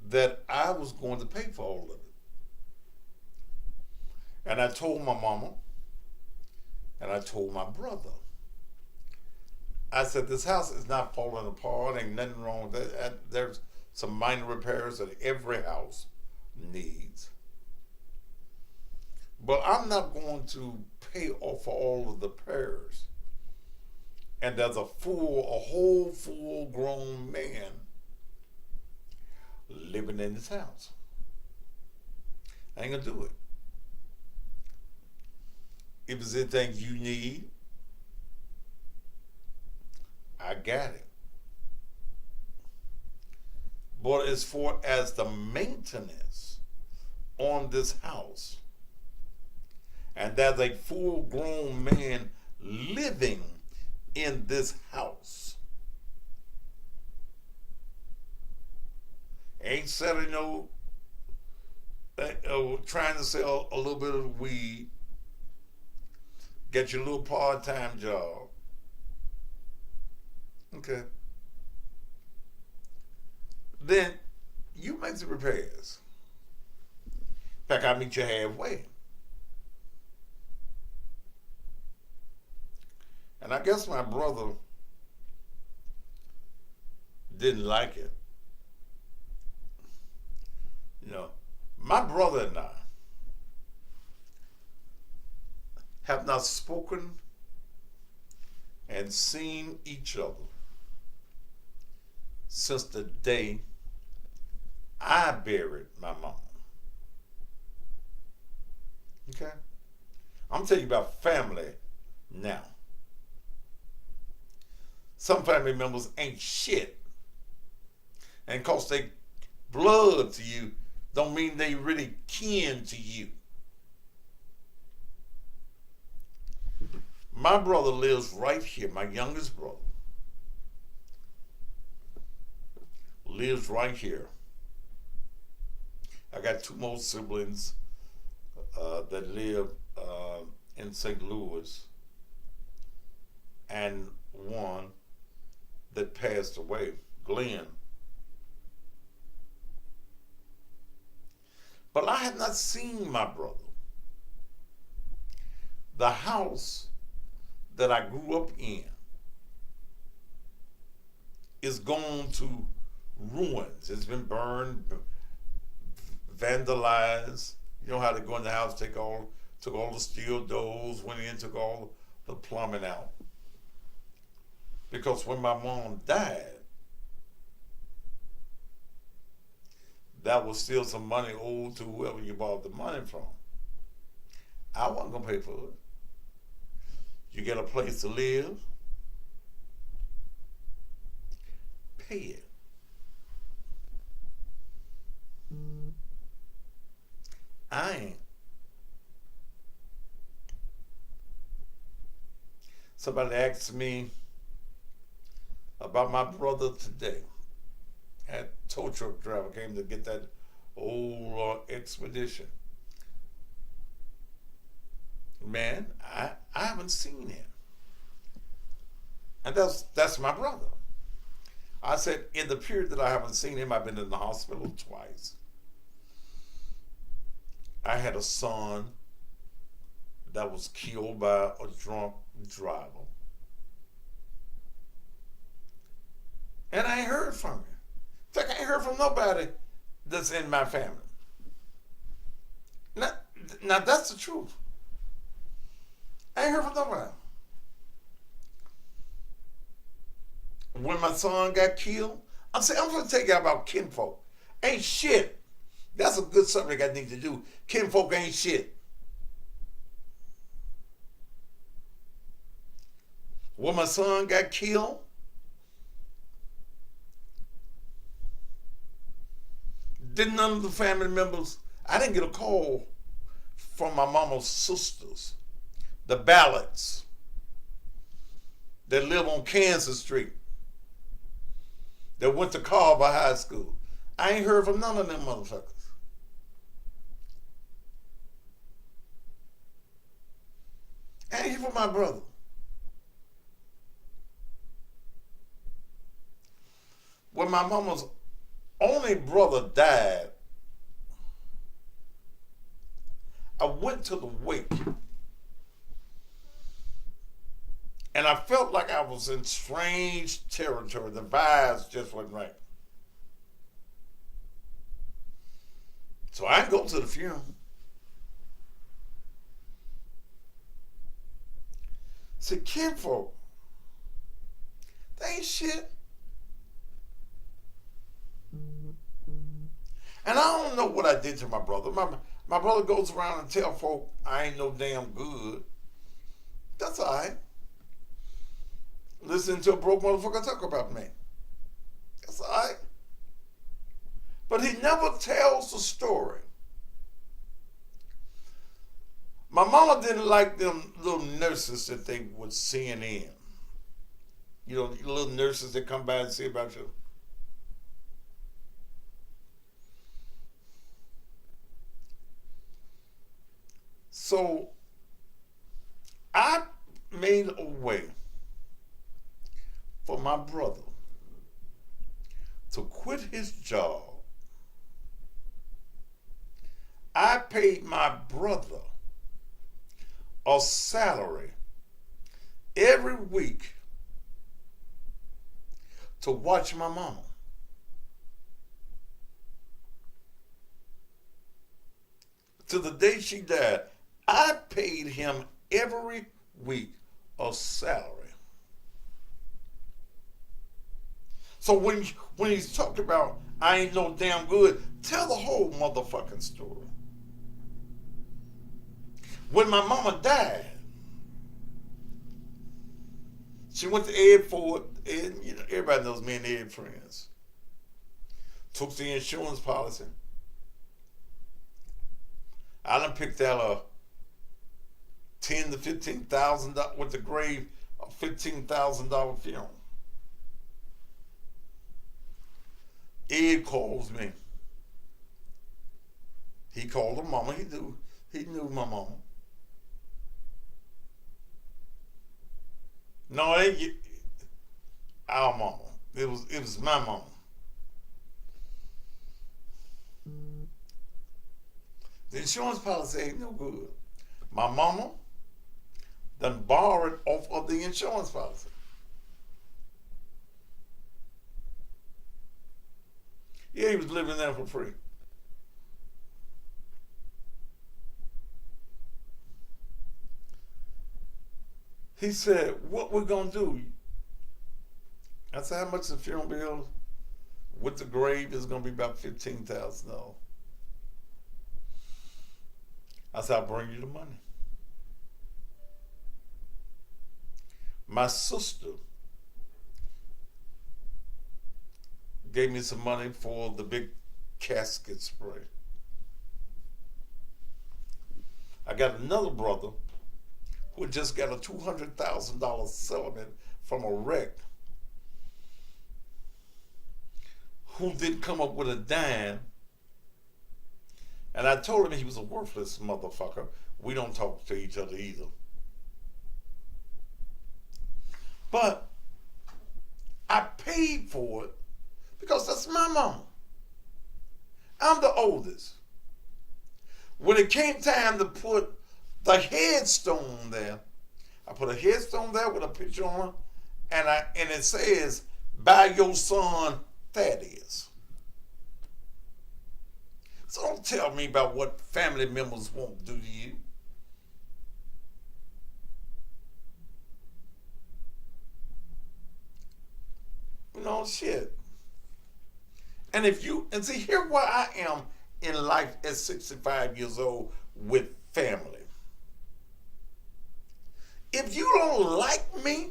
that I was going to pay for all of it. And I told my mama, and I told my brother, I said, this house is not falling apart, ain't nothing wrong with that. There's some minor repairs that every house needs. But I'm not going to pay off for all of the repairs. And there's a whole full-grown man living in this house. I ain't gonna do it. If there's anything you need, I got it. But as far as the maintenance on this house, and there's a full-grown man living in this house, ain't selling trying to sell a little bit of weed, get your little part-time job. Okay. Then you make the repairs. In fact, I meet you halfway. And I guess my brother didn't like it. You know, my brother and I have not spoken and seen each other since the day I buried my mom. Okay? I'm telling you about family now. Some family members ain't shit. And cause they blood to you don't mean they really kin to you. My brother lives right here, my youngest brother lives right here. I got two more siblings that live in St. Louis, and one that passed away, Glenn. But I have not seen my brother. The house that I grew up in is gone to ruins. It's been burned, vandalized. You know how they go in the house, took all the steel doors, went in, took all the plumbing out. Because when my mom died, that was still some money owed to whoever you bought the money from. I wasn't gonna pay for it. You get a place to live, pay it. I ain't. Somebody asked me about my brother today. That tow truck driver came to get that old expedition. Man, I haven't seen him. And that's my brother. I said, in the period that I haven't seen him, I've been in the hospital twice. I had a son that was killed by a drunk driver. And I ain't heard from him. In fact, I ain't heard from nobody that's in my family. Now that's the truth. I ain't heard from nobody. When my son got killed, I'm saying, I'm going to tell you about kinfolk. Ain't shit. That's a good subject I need to do. Kinfolk ain't shit. When my son got killed, didn't none of the family members, I didn't get a call from my mama's sisters, the Ballots, that live on Kansas Street, that went to Carver High School. I ain't heard from none of them motherfuckers. I ain't hear from my brother. When my mama's only brother died, I went to the wake. And I felt like I was in strange territory. The vibes just wasn't right. So I didn't go to the funeral. See, kinfolk, they ain't shit. And I don't know what I did to my brother. My brother goes around and tell folk I ain't no damn good. That's all right. Listen to a broke motherfucker talk about me. That's all right. But he never tells the story. My mama didn't like them little nurses that they would send in. You know, the little nurses that come by and see about you. So I made a way for my brother to quit his job. I paid my brother a salary every week to watch my mama. To the day she died, I paid him every week a salary. So when he's talked about I ain't no damn good, tell the whole motherfucking story. When my mama died, she went to Ed Ford. Ed, you know, everybody knows me and Ed friends. Took the insurance policy. I done picked out a $10,000 to $15,000 with the grave, a $15,000 funeral. Ed calls me. He called her mama. He knew my mama. No, it ain't our mama. It was my mama. The insurance policy ain't no good. My mama done borrowed off of the insurance policy. Yeah, he was living there for free. He said, what we gonna do? I said, how much the funeral bill with the grave is gonna be about $15,000. I said, I'll bring you the money. My sister gave me some money for the big casket spray. I got another brother who just got a $200,000 settlement from a wreck, who didn't come up with a dime. And I told him he was a worthless motherfucker. We don't talk to each other either. But I paid for it because that's my mama. I'm the oldest. When it came time to put the headstone there, I put a headstone there with a picture on it, and it says, by your son Thaddeus. So don't tell me about what family members won't do to you. You know, shit. And if you, and see, here where I am in life at 65 years old with family. If you don't like me,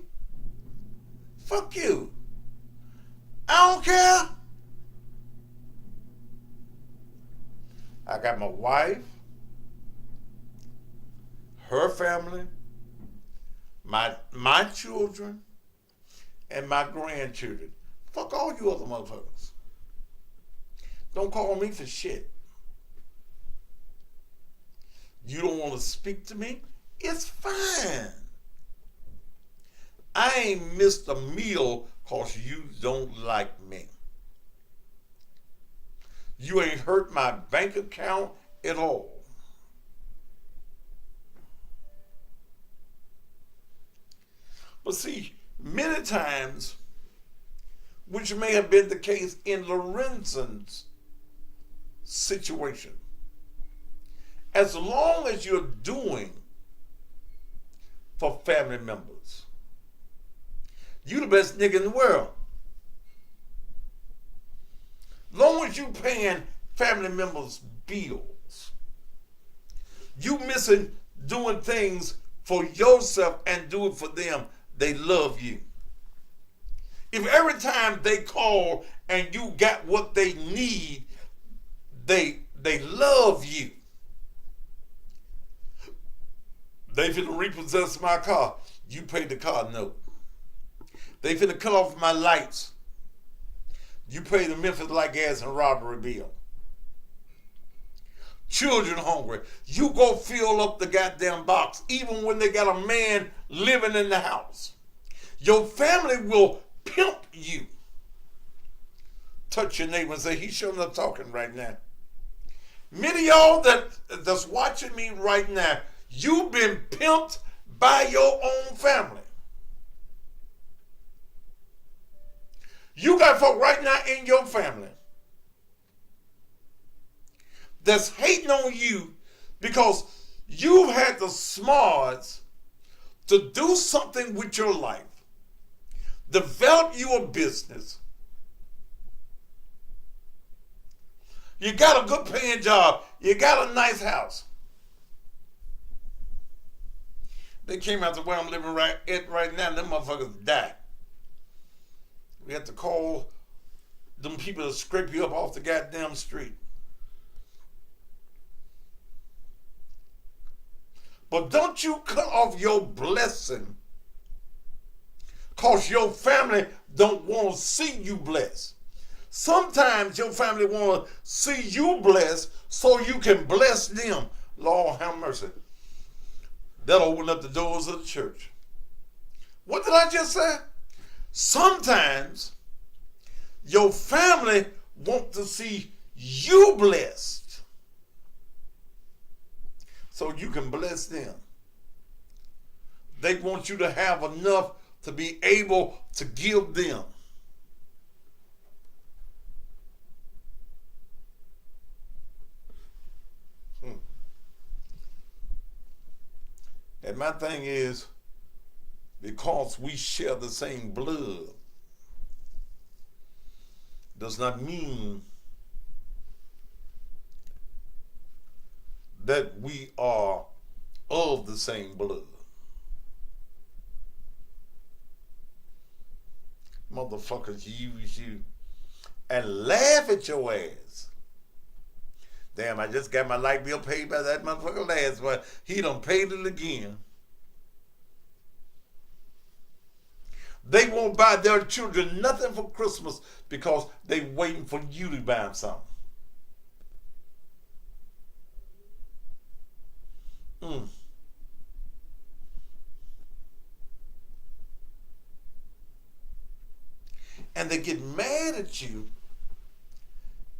fuck you. I don't care. I got my wife, her family, my children, and my grandchildren. Fuck all you other motherfuckers. Don't call me for shit. You don't want to speak to me? It's fine. I ain't missed a meal because you don't like me. You ain't hurt my bank account at all. But see, many times, which may have been the case in Lorenzen's situation, as long as you're doing for family members, you the best nigga in the world. Long as you paying family members' bills, you missing doing things for yourself and do it for them, they love you. If every time they call and you got what they need, they love you. They finna repossess my car. You paid the car note. They finna cut off my lights. You pay the Memphis Light Gas and Robbery bill. Children hungry. You go fill up the goddamn box, even when they got a man living in the house. Your family will pimp you. Touch your neighbor and say, he's showing up talking right now. Many of y'all that's watching me right now, you've been pimped by your own family. You got folk right now in your family that's hating on you because you've had the smarts to do something with your life, develop you a business. You got a good paying job. You got a nice house. They came out to where I'm living right now, and them motherfuckers died. We had to call them people to scrape you up off the goddamn street. But don't you cut off your blessing because your family don't want to see you blessed. Sometimes your family want to see you blessed so you can bless them. Lord have mercy. That'll open up the doors of the church. What did I just say? Sometimes your family want to see you blessed so you can bless them. They want you to have enough to be able to give them. And my thing is, because we share the same blood does not mean that we are of the same blood. Motherfuckers use you and laugh at your ass. Damn, I just got my light bill paid by that motherfucker last month. He done paid it again. They won't buy their children nothing for Christmas because they waiting for you to buy them something. And they get mad at you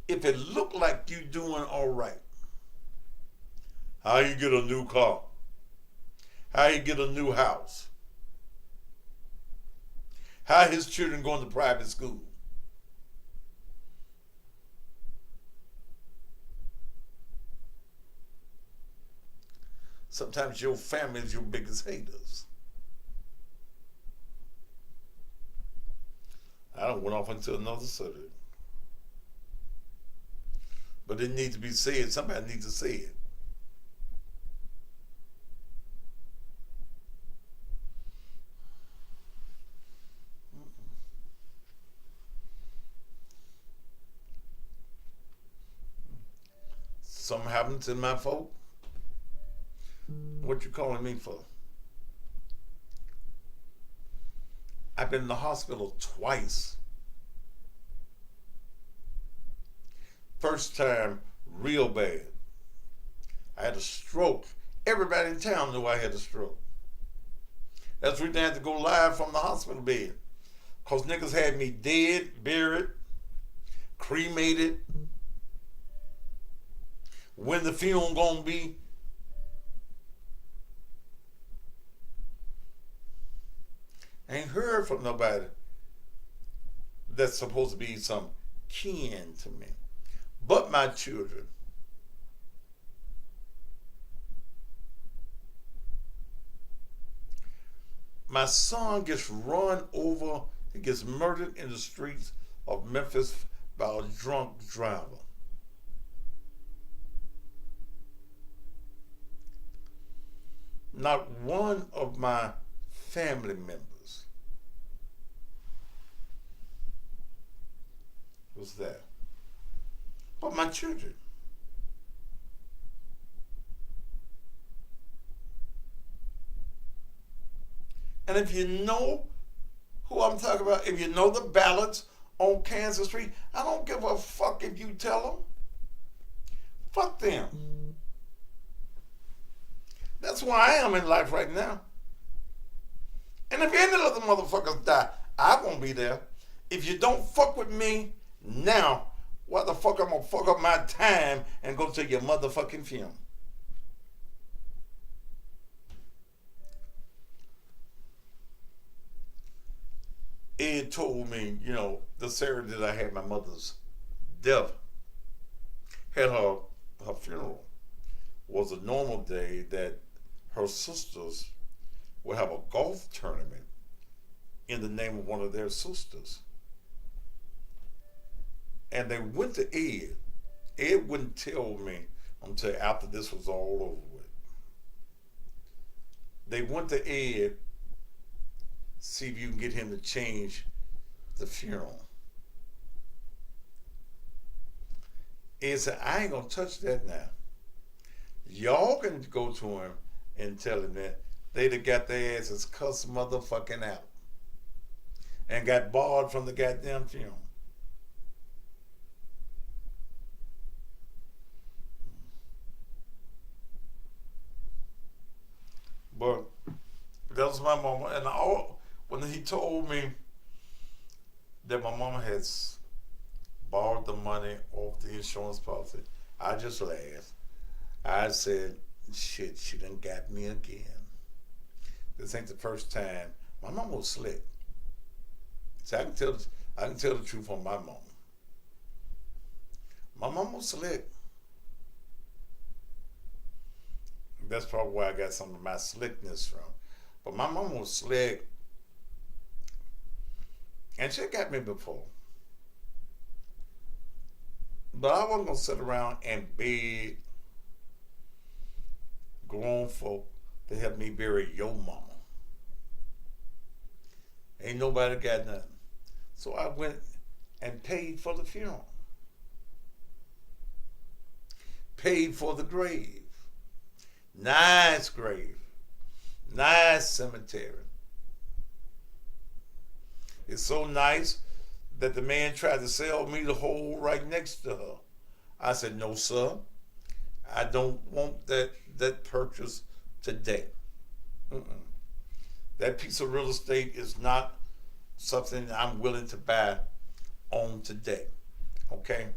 if it look like you doing all right. How you get a new car? How you get a new house? How his children going to private school? Sometimes your family is your biggest haters. I done went off into another subject. But it needs to be said. Somebody needs to say it. Something happened to my folk. What you calling me for? I've been in the hospital twice. First time, real bad. I had a stroke. Everybody in town knew I had a stroke. That's the reason I had to go live from the hospital bed. Because niggas had me dead, buried, cremated. When the funeral gonna be? I ain't heard from nobody that's supposed to be some kin to me, but my children. My son gets run over, he gets murdered in the streets of Memphis by a drunk driver. Not one of my family members was there, but my children. And if you know who I'm talking about, if you know the ballots on Kansas Street, I don't give a fuck if you tell them. Fuck them. That's where I am in life right now. And if any of the motherfuckers die, I won't be there. If you don't fuck with me now, why the fuck I'm gonna fuck up my time and go to your motherfucking funeral? Ed told me, the Saturday that I had my mother's death, had her funeral, was a normal day that her sisters would have a golf tournament in the name of one of their sisters. And they went to Ed. Ed wouldn't tell me until after this was all over with. They went to Ed, see if you can get him to change the funeral. Ed said, I ain't gonna touch that now. Y'all can go to him and tell him that they'd have got their asses cussed motherfucking out and got barred from the goddamn funeral. But that was my mama. And when he told me that my mama has borrowed the money off the insurance policy, I just laughed. I said, shit, she done got me again. This ain't the first time. My mama was slick. See, I can tell the truth on my mama. My mama was slick. That's probably where I got some of my slickness from. But my mama was slick. And she got me before. But I wasn't going to sit around and beg grown folk to help me bury your mama. Ain't nobody got nothing. So I went and paid for the funeral. Paid for the grave. Nice grave. Nice cemetery. It's so nice that the man tried to sell me the hole right next to her. I said, no, sir. I don't want that purchase today. That piece of real estate is not something I'm willing to buy on today. Okay?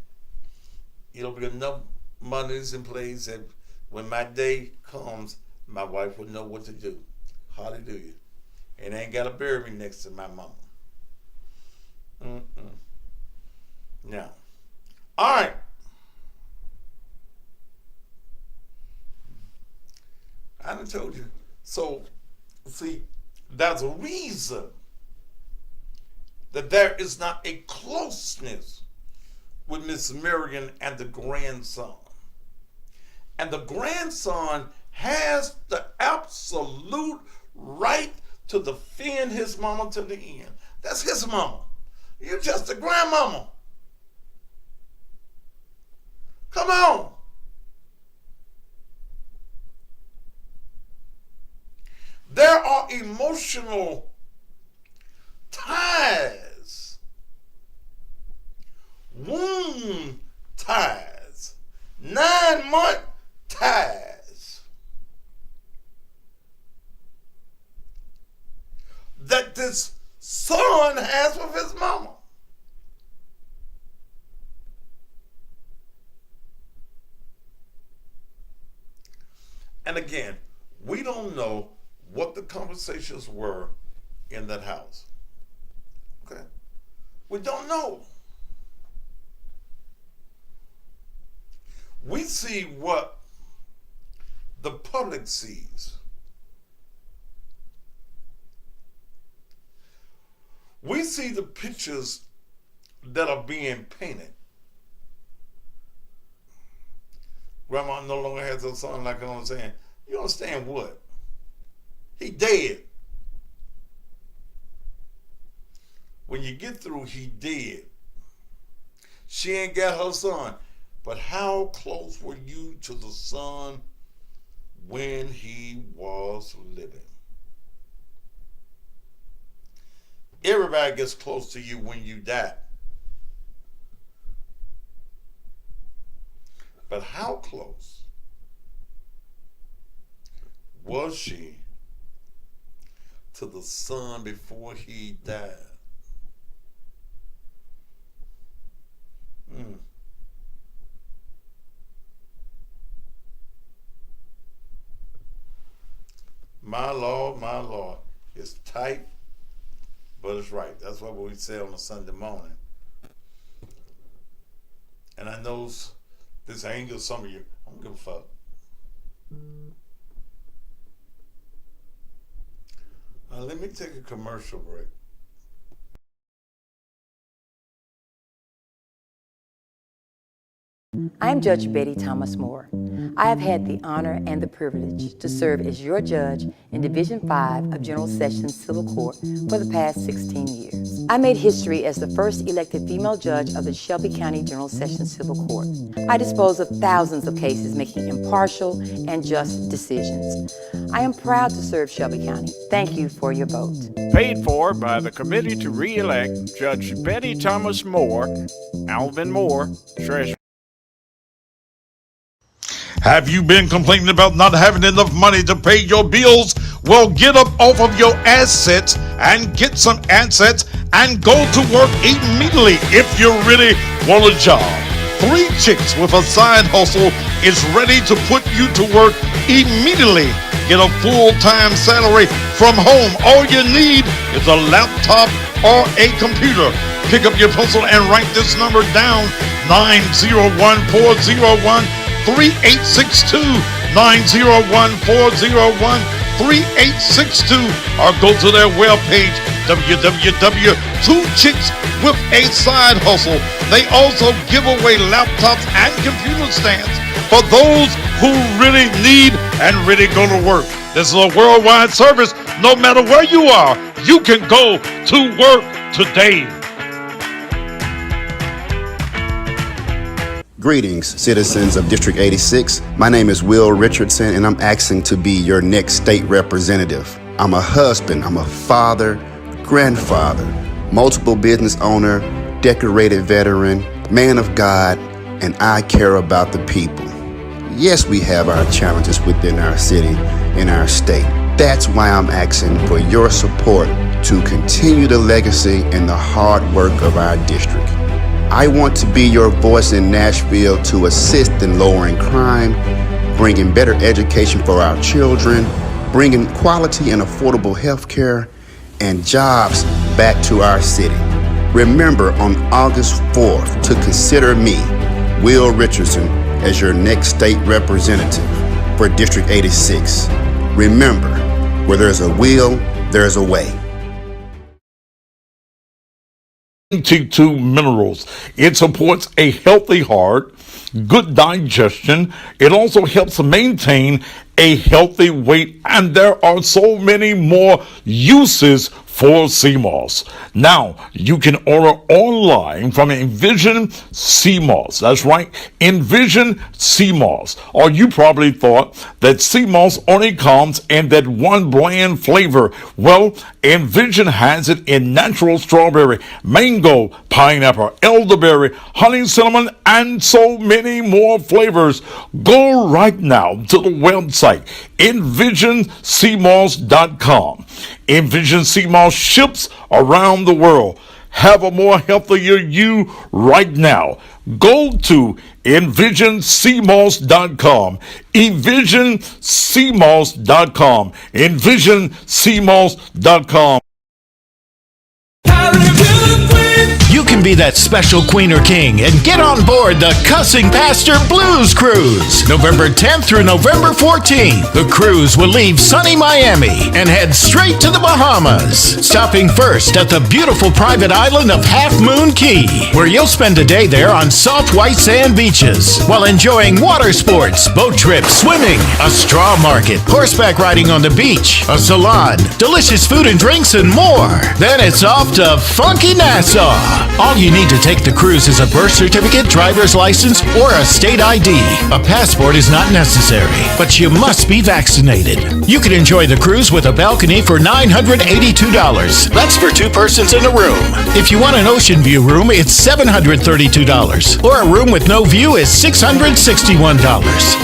It'll be enough monies in place that when my day comes, my wife will know what to do. Hallelujah. And ain't got to bury me next to my mama. Now, all right. I done told you. So, see, there's a reason that there is not a closeness with Miss Milligan and the grandson. And the grandson has the absolute right to defend his mama to the end. That's his mama. You're just a grandmama. Come on. There are emotional ties, womb ties, 9-month ties that this son has with his mama. And again, we don't know what the conversations were in that house. Okay? We don't know. We see what the public sees. We see the pictures that are being painted. Grandma no longer has a son, like I'm saying. You understand what? He dead. When you get through, he dead. She ain't got her son. But how close were you to the son when he was living? Everybody gets close to you when you die. But how close was she to the son before he died? My Lord, it's tight, but it's right. That's what we say on a Sunday morning. And I know this angers some of you. I don't give a fuck. Let me take a commercial break. I'm Judge Betty Thomas Moore. I have had the honor and the privilege to serve as your judge in Division 5 of General Sessions Civil Court for the past 16 years. I made history as the first elected female judge of the Shelby County General Sessions Civil Court. I dispose of thousands of cases making impartial and just decisions. I am proud to serve Shelby County. Thank you for your vote. Paid for by the committee to re-elect Judge Betty Thomas Moore, Alvin Moore, Treasurer. Have you been complaining about not having enough money to pay your bills? Well, get up off of your assets and get some assets and go to work immediately if you really want a job. 3 Chicks with a Side Hustle is ready to put you to work immediately. Get a full-time salary from home. All you need is a laptop or a computer. Pick up your pencil and write this number down: 901-401-3862, 901-401-3862, or go to their webpage, www.2chickswithaside-hustle. They also give away laptops and computer stands for those who really need and really go to work. This is a worldwide service. No matter where you are, you can go to work today. Greetings, citizens of District 86. My name is Will Richardson, and I'm asking to be your next state representative. I'm a husband, I'm a father, grandfather, multiple business owner, decorated veteran, man of God, and I care about the people. Yes, we have our challenges within our city and our state. That's why I'm asking for your support to continue the legacy and the hard work of our district. I want to be your voice in Nashville to assist in lowering crime, bringing better education for our children, bringing quality and affordable health care, and jobs back to our city. Remember on August 4th to consider me, Will Richardson, as your next state representative for District 86. Remember, where there's a will, there's a way. 22 minerals. It supports a healthy heart, good digestion. It also helps maintain a healthy weight, and there are so many more uses for sea moss. Now, you can order online from Envision Sea Moss. That's right, Envision Sea Moss. Or you probably thought that sea moss only comes in that one bland flavor. Well, Envision has it in natural strawberry, mango, pineapple, elderberry, honey cinnamon, and so many more flavors. Go right now to the website, envisionseamoss.com. Envision Sea Moss ships around the world. Have a more healthier you right now. Go to envisionseamoss.com. envisionseamoss.com. envisionseamoss.com. You can be that special queen or king and get on board the Cussing Pastor Blues Cruise. November 10th through November 14th. The cruise will leave sunny Miami and head straight to the Bahamas, stopping first at the beautiful private island of Half Moon Key, where you'll spend a day there on soft white sand beaches while enjoying water sports, boat trips, swimming, a straw market, horseback riding on the beach, a salon, delicious food and drinks, and more. Then it's off to funky Nassau. All you need to take the cruise is a birth certificate, driver's license, or a state ID. A passport is not necessary, but you must be vaccinated. You can enjoy the cruise with a balcony for $982. That's for 2 persons in a room. If you want an ocean view room, it's $732. Or a room with no view is $661.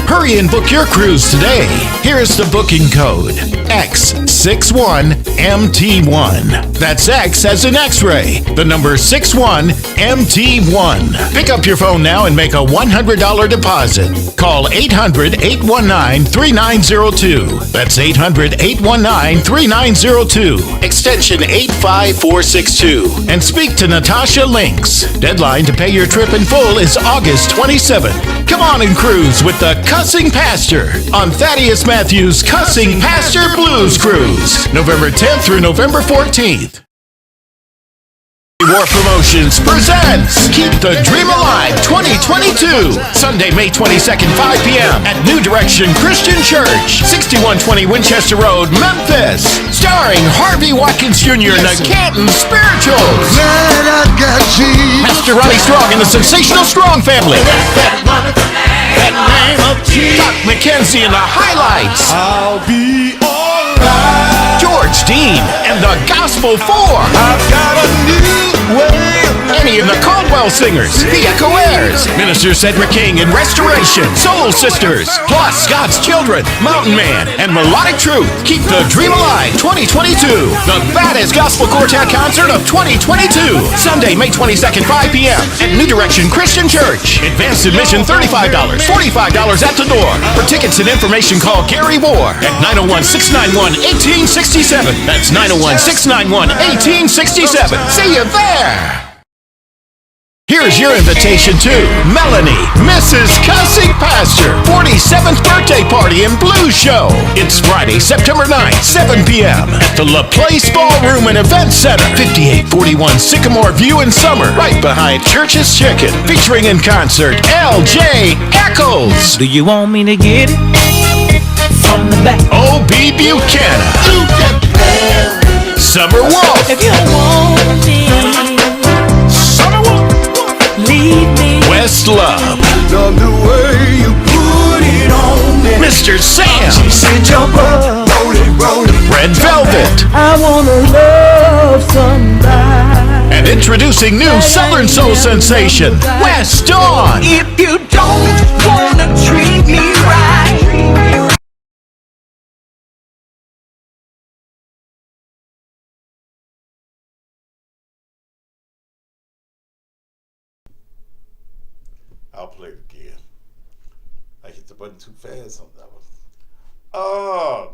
Hurry and book your cruise today. Here's the booking code, X61MT1. That's X as in X-ray. The number 61MT1. Pick up your phone now and make a $100 deposit. Call 800-819-3902. That's 800-819-3902. Extension 85462. And speak to Natasha Links. Deadline to pay your trip in full is August 27th. Come on and cruise with the Cussing Pastor on Thaddeus Matthews' Cussing Pastor Blues Cruise. November 10th through November 14th. War Promotions presents Keep the Dream Alive 2022. Sunday, May 22nd, 5 p.m. at New Direction Christian Church, 6120 Winchester Road, Memphis. Starring Harvey Watkins Jr. and the Canton Spirituals. Pastor Ronnie Strong and the Sensational Strong Family. That name of Jesus. Doc McKenzie and the Highlights. I'll be alright. George Dean and the Gospel 4. I've got a new way. Annie and the Caldwell Singers, the Echo Airs, Minister Cedric King and Restoration, Soul Sisters, plus God's Children, Mountain Man, and Melodic Truth. Keep the Dream Alive 2022, the baddest gospel quartet concert of 2022. Sunday, May 22nd, 5 p.m. at New Direction Christian Church. Advanced admission $35, $45 at the door. For tickets and information, call Gary Moore at 901-691-1867. That's 901-691-1867. See you there! Here's your invitation to Melanie, Mrs. Cussing Pastor, 47th birthday party and blues show. It's Friday, September 9th, 7 p.m. at the La Place Ballroom and Event Center, 5841 Sycamore View in Summer, right behind Church's Chicken. Featuring in concert, L.J. Eccles. Do you want me to get it from the back? O.B. Buchanan. Summer Wolf. If you want me, Summer Wolf. leave me. West Love. Love the way you put it on me. Mr. Sam. She said jump up, roll it. Red Velvet. I wanna love somebody. And introducing new Southern Soul sensation, West Dawn. If you don't wanna treat me right. I'll play it again. I hit the button too fast on that one.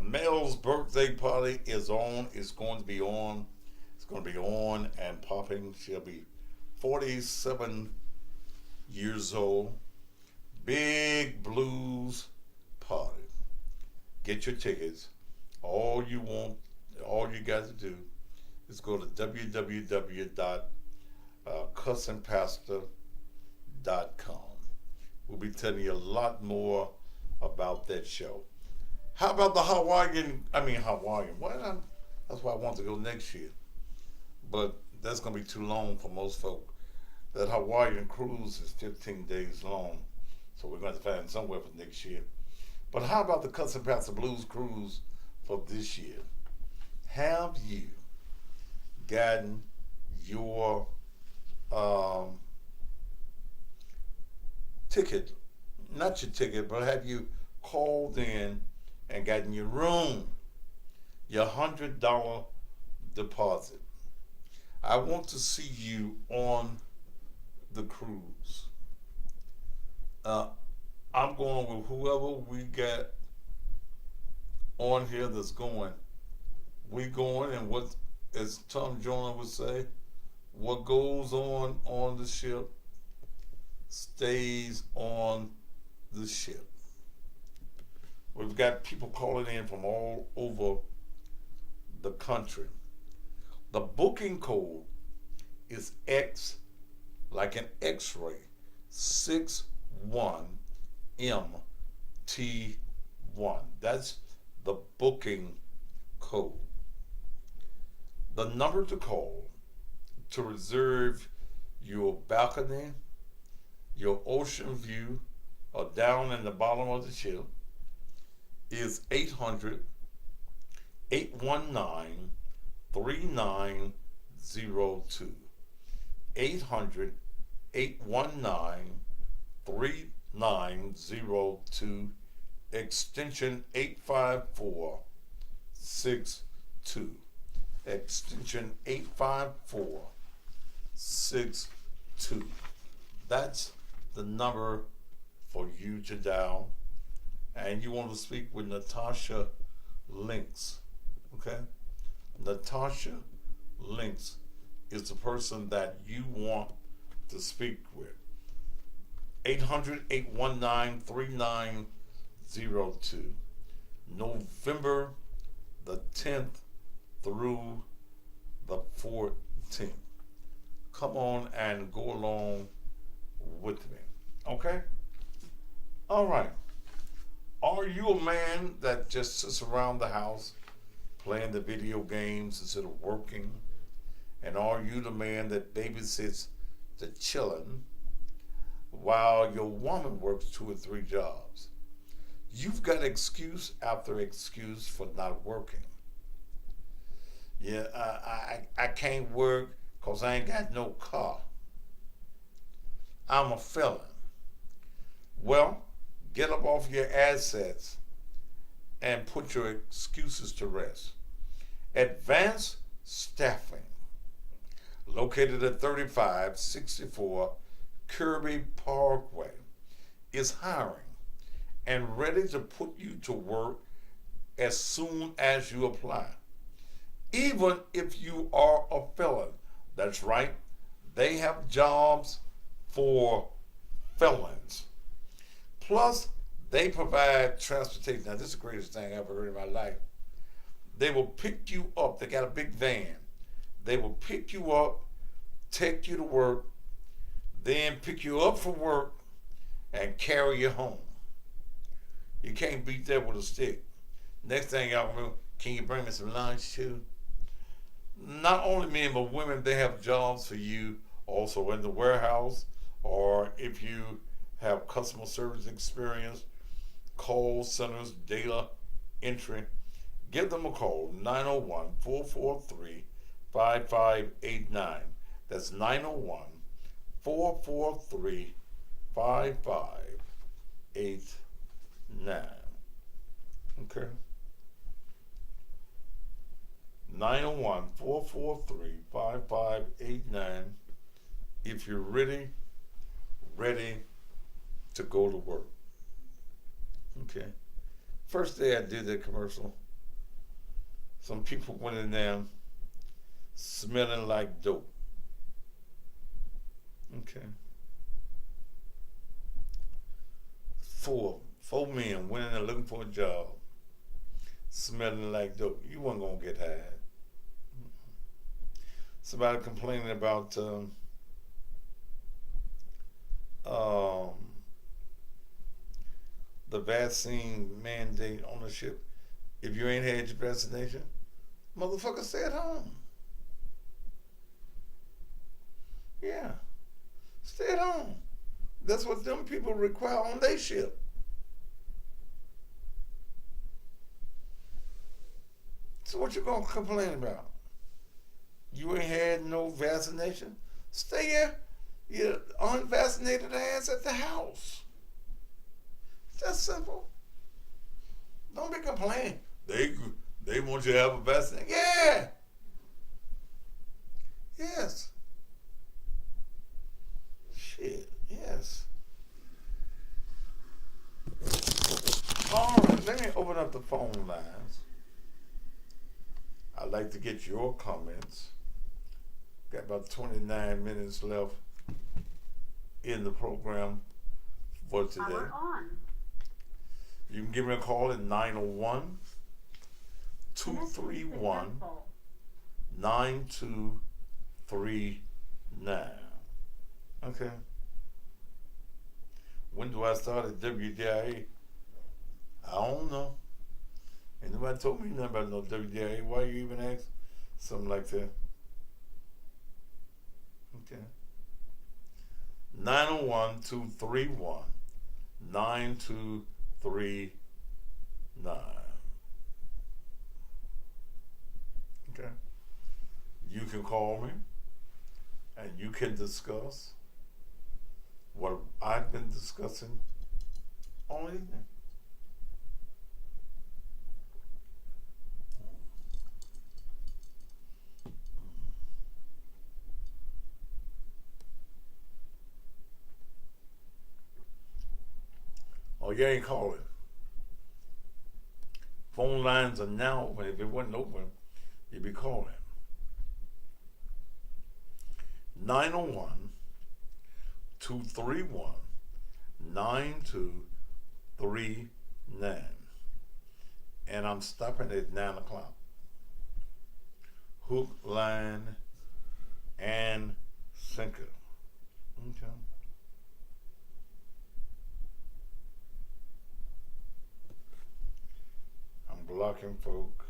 Mel's birthday party is on. It's going to be on. It's going to be on and popping. She'll be 47 years old. Big blues party. Get your tickets. All you got to do is go to www.mel's cussingpastor.com. We'll be telling you a lot more about that show. How about the Hawaiian? Well, that's why I want to go next year. But that's going to be too long for most folk. That Hawaiian cruise is 15 days long. So we're going to find somewhere for next year. But how about the Cussing Pastor Blues Cruise for this year? Have you gotten your ticket? Not your ticket, but have you called in and gotten your room? Your $100 deposit. I want to see you on the cruise. I'm going with whoever we got on here that's going. We going, and what, as Tom Joyner would say, what goes on the ship stays on the ship. We've got people calling in from all over the country. The booking code is X, like an X-ray, 61MT1. That's the booking code. The number to call to reserve your balcony, your ocean view, or down in the bottom of the ship is 800-819-3902. 800-819-3902, extension 85462. Extension 85462. That's the number for you to dial. And you want to speak with Natasha Links. Okay? Natasha Links is the person that you want to speak with. 800-819-3902. November the 10th through the 14th. Come on and go along with me. Okay? All right. Are you a man that just sits around the house playing the video games instead of working? And are you the man that babysits the children while your woman works 2 or 3 jobs? You've got excuse after excuse for not working. Yeah, I can't work because I ain't got no car. I'm a felon. Well, get up off your assets and put your excuses to rest. Advanced Staffing, located at 3564 Kirby Parkway, is hiring and ready to put you to work as soon as you apply. Even if you are a felon. That's right, they have jobs for felons. Plus, they provide transportation. Now, this is the greatest thing I ever heard in my life. They will pick you up. They got a big van. They will pick you up, take you to work, then pick you up from work, and carry you home. You can't beat that with a stick. Next thing y'all remember, can you bring me some lunch too? Not only men, but women, they have jobs for you also in the warehouse, or if you have customer service experience, call centers, data entry, give them a call, 901-443-5589. That's 901-443-5589. Okay? 901-443-5589 if you're ready to go to work. Okay. First day I did that commercial, some people went in there smelling like dope. Okay. Four men went in there looking for a job, smelling like dope. You weren't gonna get hired. Somebody complaining about the vaccine mandate ownership, if you ain't had your vaccination, motherfucker, stay at home. Yeah, stay at home. That's what them people require on their ship. So what you gonna complain about? You ain't had no vaccination? Stay your unvaccinated ass at the house. It's that simple. Don't be complaining. They want you to have a vaccination. Yeah. Yes. Shit. Yes. All right. Let me open up the phone lines. I'd like to get your comments. Got about 29 minutes left in the program for today. Power on. You can give me a call at 901-231-9239. Okay. When do I start at WDIA? I don't know. Ain't nobody told me nothing about no WDIA. Why you even ask something like that? Okay. 901-231-9239. Okay. You can call me and you can discuss what I've been discussing all evening. Oh, you ain't calling. Phone lines are now open. If it wasn't open, you'd be calling. 901-231-9239. And I'm stopping at 9 o'clock. Hook, line, and sinker. Okay. Blocking folk.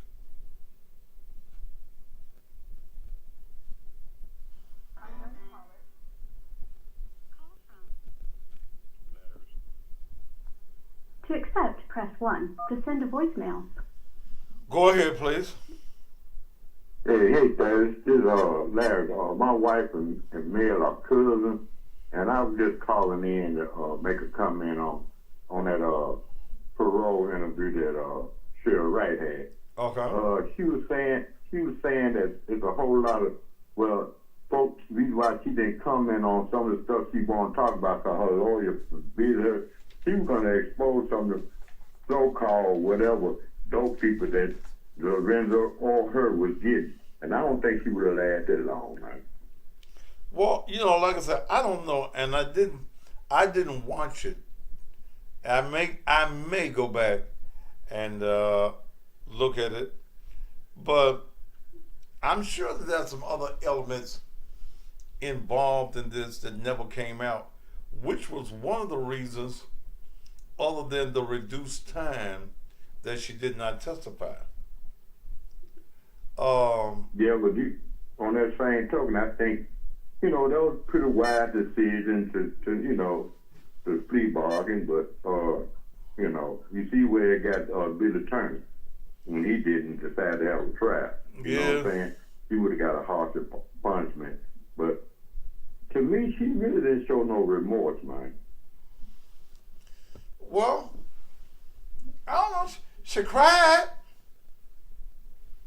To accept, press 1. To send a voicemail. Go ahead, please. Hey, Thaddeus. This is Larry. My wife and Mel are cousins, and I was just calling in to make a comment on that parole interview that Sherra Wright had. Okay. She was saying that there's a whole lot of folks. Reason why she didn't comment on some of the stuff she wanted to talk about because her lawyer forbid her. She was going to expose some of the so-called whatever dope people that Lorenzo or her was getting, and I don't think she would have lasted long, man. Well, like I said, I don't know, and I didn't watch it. I may go back and look at it, but I'm sure that there's some other elements involved in this that never came out, which was one of the reasons, other than the reduced time, that she did not testify. Yeah, but on that same token, I think, that was a pretty wise decision to plea bargain, but, you see where it got Bill Attorney when he didn't decide to have a trial. You know what I'm saying? He would have got a harsher punishment. But to me, she really didn't show no remorse, man. Well, I don't know. She cried.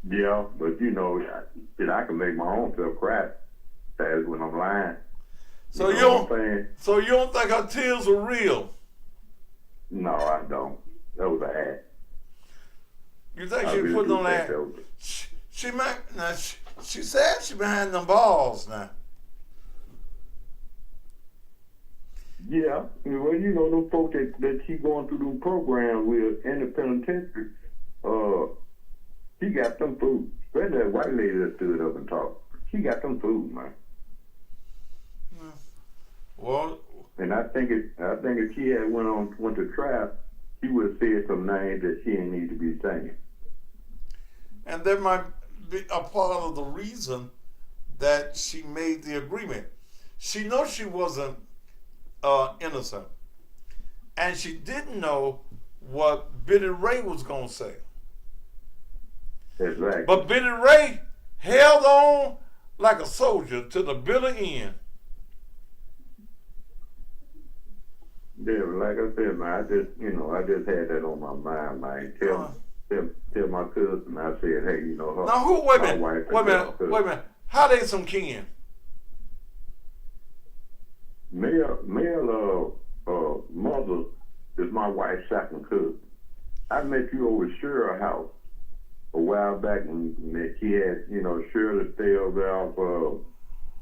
Yeah, but I can make my own self cry as when I'm lying. So you don't think her tears were real? No, I don't. That was an act. You think she was putting on that? She said she behind them balls now. Yeah, well, those folks that she going through the program with in the penitentiary, she got them food. Especially that white lady that stood up and talked. She got them food, man. Well, and I think if she had went to trial, she would have said some names that she didn't need to be saying. And that might be a part of the reason that she made the agreement. She knows she wasn't innocent. And she didn't know what Billy Ray was going to say. Exactly. But Billy Ray held on like a soldier to the bitter end. Yeah, like I said, man, I just had that on my mind, man. Tell my cousin, I said, hey, you know, her. Now who? Wait a minute. How they some kin? Male mother is my wife's second cousin. I met you over at Sherra house a while back, and she had, you know, Sherra stay over there off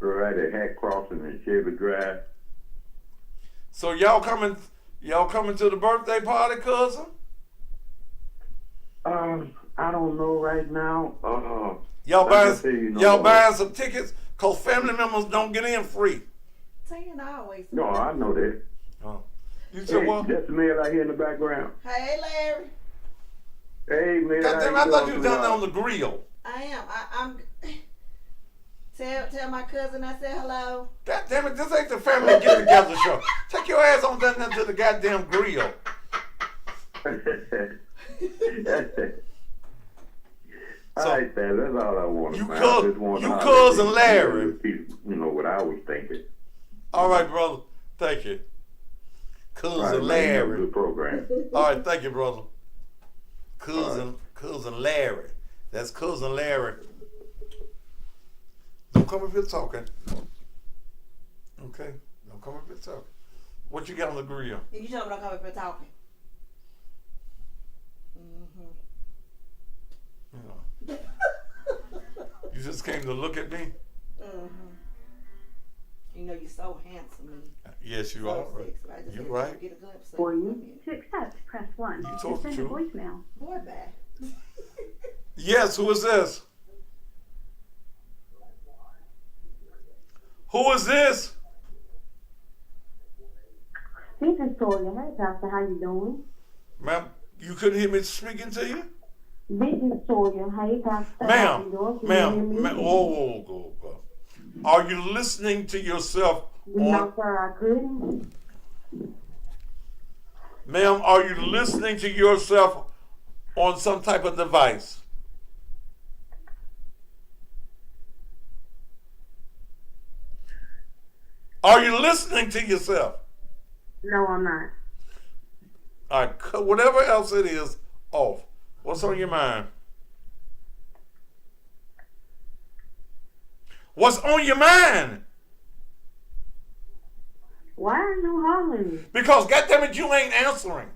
right at Hat Crossing and Chevy Drive. So y'all coming to the birthday party, cousin? I don't know right now. Y'all buying buying some tickets? Cause family members don't get in free. Saying always. No, I know that. You said what? That's the man out here in the background. Hey, Larry. Hey, man. Goddamn, I thought you was down there on the grill. I am. I'm. Tell my cousin I said hello. God damn it, this ain't the family get together show. Take your ass on down there to the goddamn grill. All right, Dad, that's all I wanted. You cousin Larry. You know what I was thinking. All right, brother. Thank you. Cousin Larry. Good program. All right, thank you, brother. Cousin Larry. That's cousin Larry. Don't come up here talking. Okay? Don't come up here talking. What you got on the grill? You told me don't come up here talking. You just came to look at me? You know you're so handsome. Yes, you are. You're right. Get a glimpse of For you to accept, press 1. You To told the send a truth. voicemail. Boy, bad. Yes, who is this? Who is this? This is Toya. Hey, Pastor, how you doing? Ma'am, you couldn't hear me speaking to you? This is Toya. Hey, Pastor, how you doing? Can you hear me? Ma'am, whoa. Are you listening to yourself No, sir, I couldn't. Ma'am, are you listening to yourself on some type of device? Are you listening to yourself? No, I'm not. All right, cut whatever else it is off. What's on your mind? What's on your mind? Why are you hollering? Because goddammit, you ain't answering.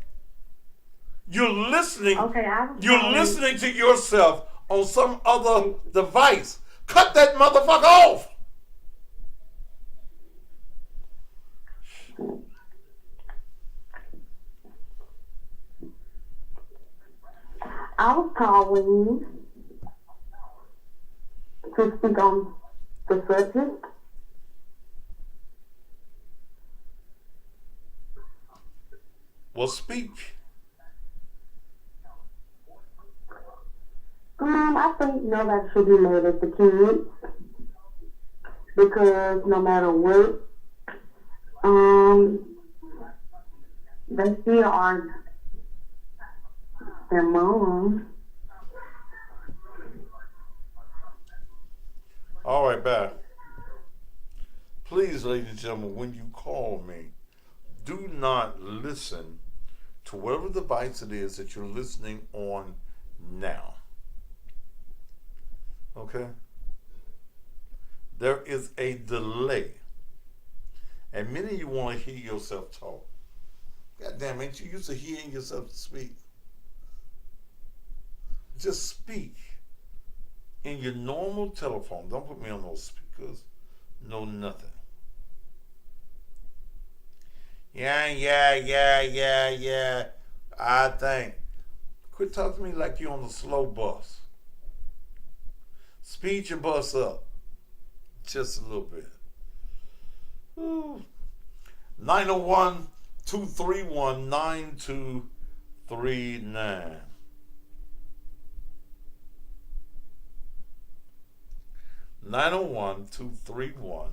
You're listening. Okay, You're listening to yourself on some other device. Cut that motherfucker off. I was calling you to speak on the subject. Well, speak. I think nobody should be mad at the kids because no matter what, they still are their mom. All right, bye. Please, ladies and gentlemen, when you call me, do not listen to whatever device it is that you're listening on now. Okay? There is a delay. And many of you want to hear yourself talk. God damn, ain't you used to hearing yourself speak? Just speak in your normal telephone. Don't put me on those speakers. No nothing. Yeah. I think. Quit talking to me like you're on the slow bus. Speed your bus up. Just a little bit. 901-231-9255. 9239. Nine zero one 231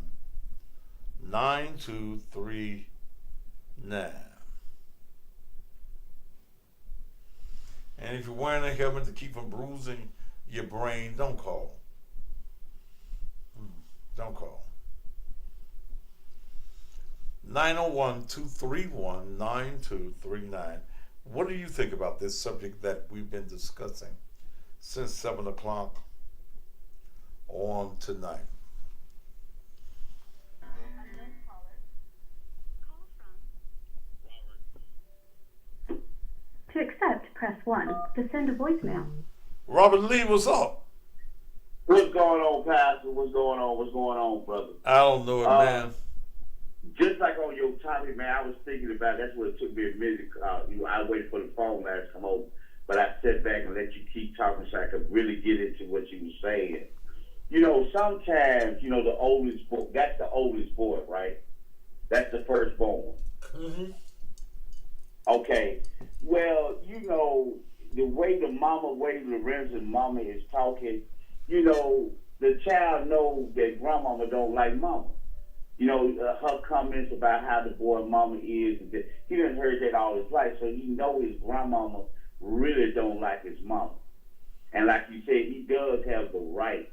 9239. And if you're wearing a helmet to keep from bruising your brain, don't call. Don't call. 901-231-9239. What do you think about this subject that we've been discussing since 7 o'clock on tonight? To accept, press 1. To send a voicemail. Robert Lee, what's up? What's going on, Pastor? What's going on? What's going on, brother? I don't know it, man. Just like on your topic, man, I was thinking about, that's what it took me a minute. I waited for the phone line to come over, but I sat back and let you keep talking so I could really get into what you were saying. You know, sometimes, you know, the oldest boy, that's the oldest boy, right? That's the firstborn. Mm-hmm. Okay. Well, you know, the way Lorenzo's mama is talking, you know, the child knows that grandmama don't like mama. You know, her comments about how the boy mama is, he done heard that all his life, so he know his grandmama really don't like his mama. And like you said, he does have the right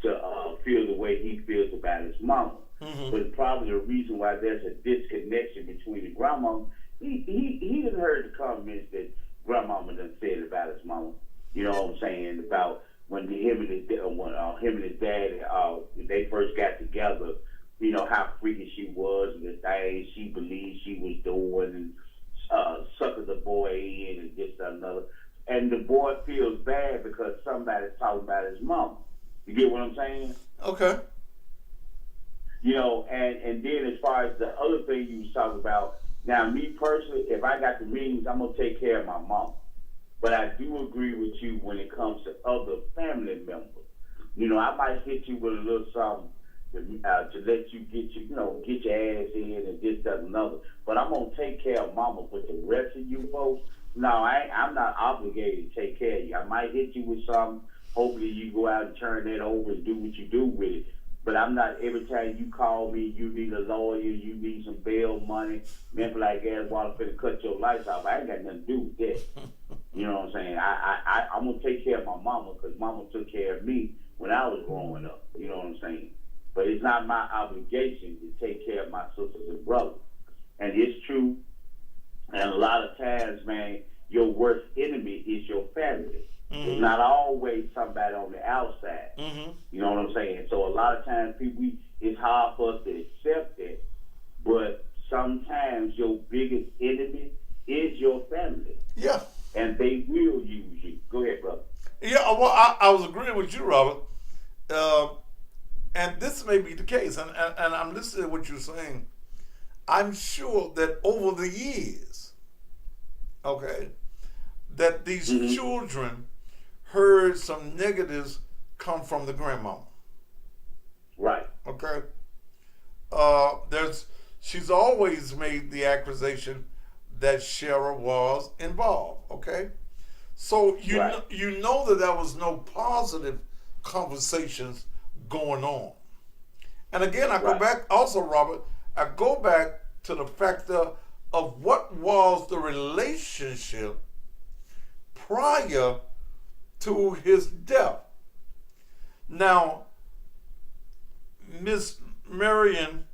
to feel the way he feels about his mama. Mm-hmm. But probably the reason why there's a disconnection between the grandmama, he done heard the comments that grandmama done said about his mama. You know what I'm saying? About when him and his dad, they first got together, you know, how freaky she was and the things she believed she was doing and sucking the boy in and this and another. And the boy feels bad because somebody's talking about his mama. You get what I'm saying? Okay. You know, and then as far as the other thing you was talking about, now me personally, if I got the means, I'm going to take care of my mom. But I do agree with you when it comes to other family members. You know, I might hit you with a little something to let you get your ass in and this, that, and another. But I'm going to take care of mama. But the rest of you folks, no, I'm not obligated to take care of you. I might hit you with something. Hopefully you go out and turn that over and do what you do with it. But I'm not, every time you call me, you need a lawyer, you need some bail money, man, like ass want to cut your lights off. I ain't got nothing to do with that. You know what I'm saying? I'm going to take care of my mama because mama took care of me when I was growing up. You know what I'm saying? But it's not my obligation to take care of my sisters and brothers. And it's true. And a lot of times, man, your worst enemy is your family. Mm-hmm. It's not always somebody on the outside. Mm-hmm. You know what I'm saying? So a lot of times, people, it's hard for us to accept it. But sometimes your biggest enemy is your family. Yeah. And they will use you. Go ahead, brother. Yeah, well, I was agreeing with you, Robert. And this may be the case. And I'm listening to what you're saying. I'm sure that over the years, okay, that these children heard some negatives come from the grandmama. Right. Okay. She's always made the accusation that Sherra was involved. Okay. So you know that there was no positive conversations going on. And again, I go back also, Robert, I go back to the factor of what was the relationship prior to his death. Now, Miss Marion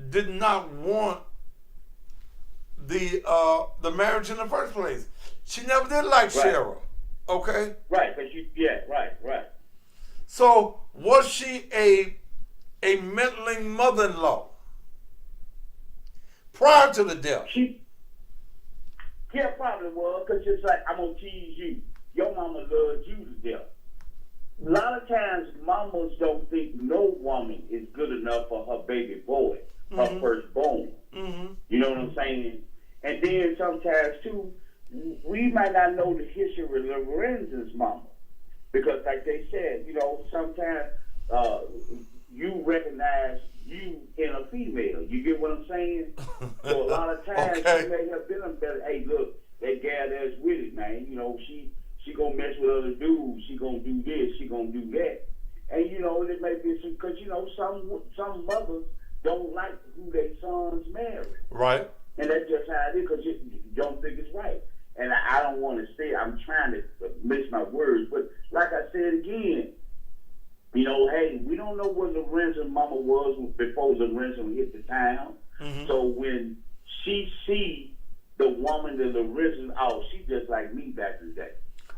did not want the marriage in the first place. She never did like Sherra. Okay? Right, but right. So was she a meddling mother-in-law prior to the death? Yeah, probably was, because just like, I'm going to tease you. Your mama loves you to death. A lot of times, mamas don't think no woman is good enough for her baby boy, her firstborn. Mm-hmm. You know what I'm saying? And then sometimes, too, we might not know the history of Lorenzo's mama. Because like they said, you know, sometimes you recognize you in a female. You get what I'm saying? So a lot of times Okay. you may have been better. Hey, look, that gal that's with it, man. You know, she gonna mess with other dudes. She gonna do this. She gonna do that. And you know, it may be some, because you know, some mothers don't like who their sons marry. Right. And that's just how it is, because you don't think it's right. And I don't want to say, I'm trying to mix my words, but like I said again, you know, hey, we don't know what Lorenzo's mama was before Lorenzo hit the town. Mm-hmm. So when she see the woman that Lorenzo, oh, she just like me back in the day.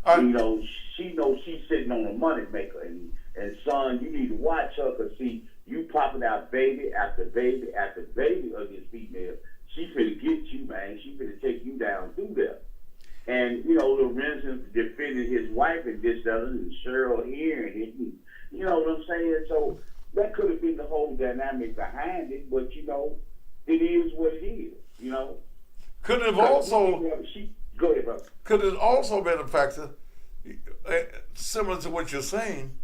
Right. You know, she knows she's sitting on a money maker. And son, you need to watch her, because see, you popping out baby after baby after baby of this female. She finna get you, man. She finna take you down through there. And, you know, Lorenzo defended his wife and this, other, and Sherra here, and it, you know what I'm saying? So that could have been the whole dynamic behind it, but, you know, it is what it is, you know? Could it have also... Go ahead, brother. Could it also been a factor, similar to what you're saying,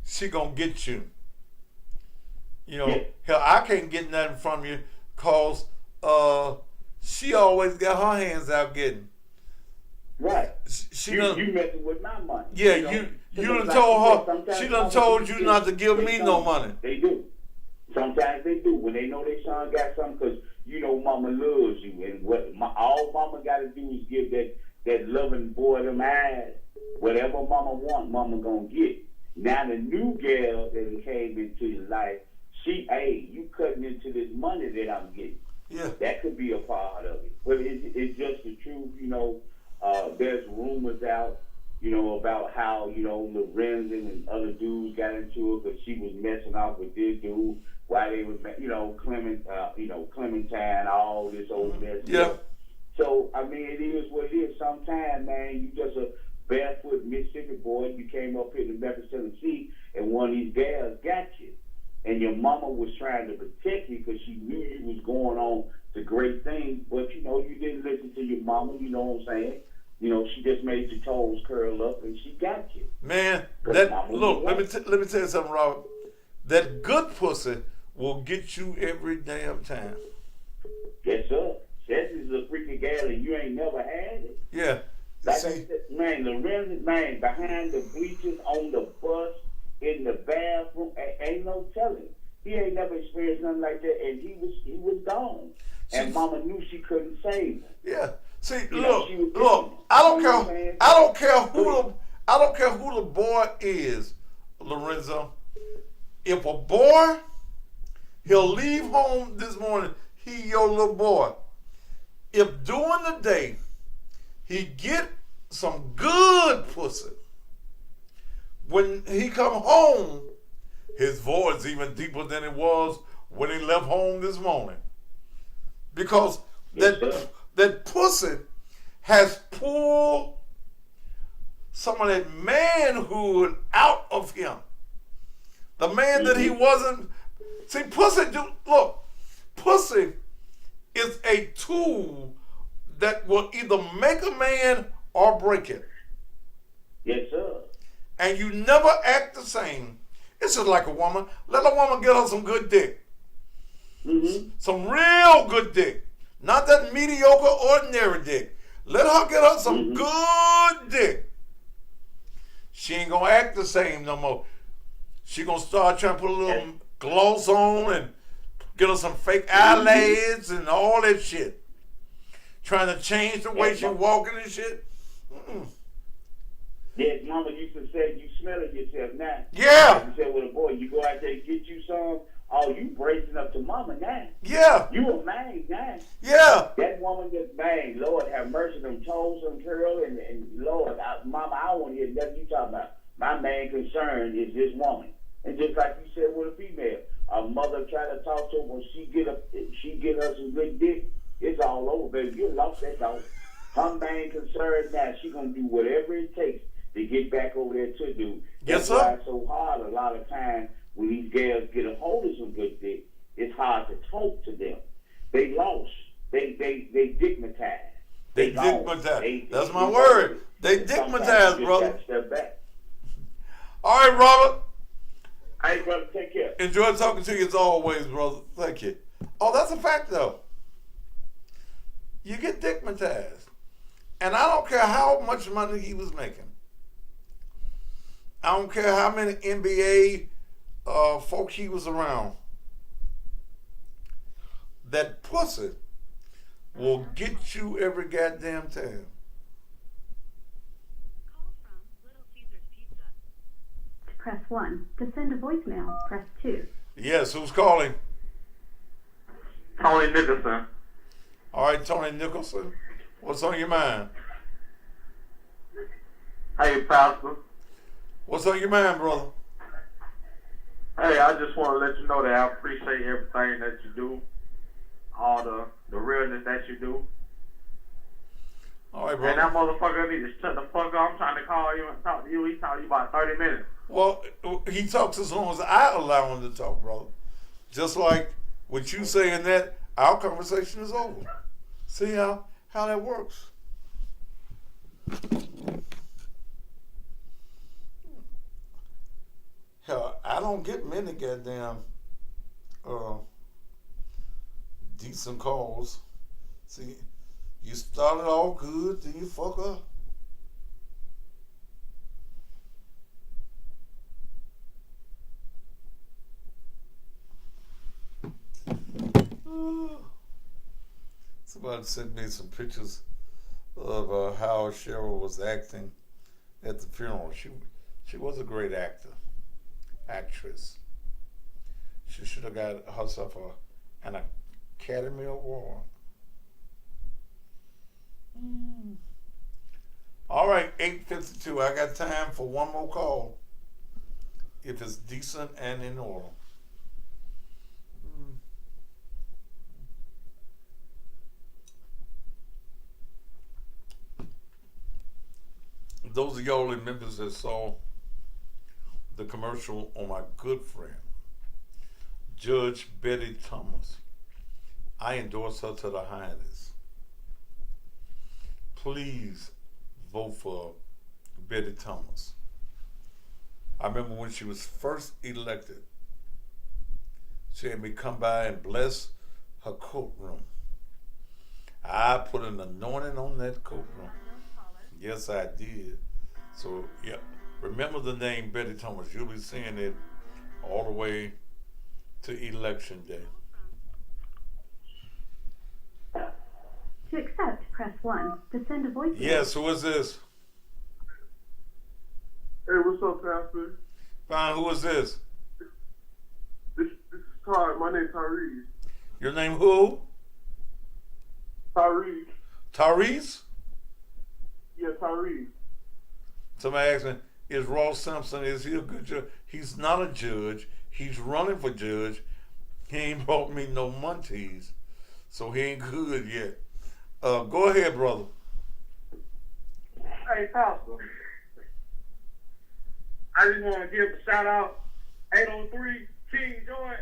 she gonna get you. You know, hell, I can't get nothing from you because she always got her hands out getting. Right. You messing with my money. Yeah, you done told her, she done told you not to give me no money. They do. Sometimes they do. When they know their son got something, because you know mama loves you. And what all mama got to do is give that loving boy them eyes. Whatever mama want, mama going to get. Now the new girl that came into your life, hey, you cutting into this money that I'm getting. Yeah. That could be a part of it. But it's just the truth, you know. There's rumors out, you know, about how, you know, Lorenzo and other dudes got into it because she was messing off with this dude while they was, you know, Clementine, all this old mess. Yeah. So, I mean, it is what it is. Sometimes, man, you just a barefoot Mississippi boy. You came up here to Memphis, Tennessee, and one of these gals got you. And your mama was trying to protect you because she knew you was going on to great things. But, you know, you didn't listen to your mama, you know what I'm saying? You know, she just made your toes curl up and she got you. Man, look, let me tell you something, Robert. That good pussy will get you every damn time. Yes, sir. Jesse's a freaking gal and you ain't never had it. Yeah. Like I said, man, Lorenzo, man, behind the bleachers, on the bus, in the bathroom, ain't no telling. He ain't never experienced nothing like that, and he was gone. And mama knew she couldn't save him. Yeah. See, You look, know, I don't care who the boy is, Lorenzo. If a boy, he'll leave home this morning, he your little boy. If during the day he get some good pussy, when he come home, his voice even deeper than it was when he left home this morning. Because that pussy has pulled some of that manhood out of him. The man that he wasn't. See, pussy is a tool that will either make a man or break it. Yes, sir. And you never act the same. It's just like a woman. Let a woman get her some good dick. Mm-hmm. Some real good dick. Not that mediocre, ordinary dick. Let her get her some good dick. She ain't gonna act the same no more. She gonna start trying to put a little gloss on and get her some fake eyelids and all that shit. Trying to change the way she walking and shit. Yes, mama used to say, you smelling yourself now. Yeah. You said, well, boy, you go out there and get you some. Oh, you bracing up to mama now. Yeah. You a man now. Yeah. That woman just bang. Lord have mercy, them toes, them curl, and Lord, mama, I don't want to hear nothing you talking about. My main concern is this woman. And just like you said with a female, a mother try to talk to her when she get her some good dick, it's all over, baby. You lost that dog. Her main concern now, she gonna do whatever it takes to get back over there to do. Yes, That's why sir. it's so hard a lot of times when these girls get a hold of some good dick, it's hard to talk to them. They lost. They digmatized. They digmatized. That's my word. They digmatized, brother. Step back. All right, Robert. Hey, brother, take care. Enjoy talking to you as always, brother. Thank you. Oh, that's a fact, though. You get dickmatized. And I don't care how much money he was making. I don't care how many NBA folk he was around. That pussy will get you every goddamn time. To press 1. To send a voicemail, press 2. Yes, who's calling? Tony Nicholson. All right, Tony Nicholson. What's on your mind? Hey, Pastor. What's on your mind, brother? Hey, I just want to let you know that I appreciate everything that you do, all the realness that you do. All right, brother. And that motherfucker need to shut the fuck up. I'm trying to call you and talk to you. He talked to you about 30 minutes. Well, he talks as long as I allow him to talk, brother. Just like with you saying that, our conversation is over. See how that works? Hell, I don't get many goddamn decent calls. See, you started all good, then you fuck up. Somebody sent me some pictures of how Sherra was acting at the funeral. She was a great actress. She should have got herself an Academy Award. All right, 8:52. I got time for one more call. If it's decent and in order. Those of y'all in Memphis that saw the commercial on my good friend, Judge Betty Thomas, I endorse her to the highest. Please vote for Betty Thomas. I remember when she was first elected, she had me come by and bless her courtroom. I put an anointing on that courtroom. Yes, I did. So, yeah, remember the name Betty Thomas. You'll be seeing it all the way to Election Day. To accept, press 1. To send a voicemail. Yes, who is this? Hey, what's up, Pastor? Fine, who is this? This is Todd. My name's Tyrese. Your name who? Tyrese. Tyrese? Yeah, Tyrese. Somebody asked me, is Ross Simpson, is he a good judge? He's not a judge. He's running for judge. He ain't brought me no munchies, so he ain't good yet. Go ahead, brother. Hey, Pastor. I just want to give a shout out 803 King George.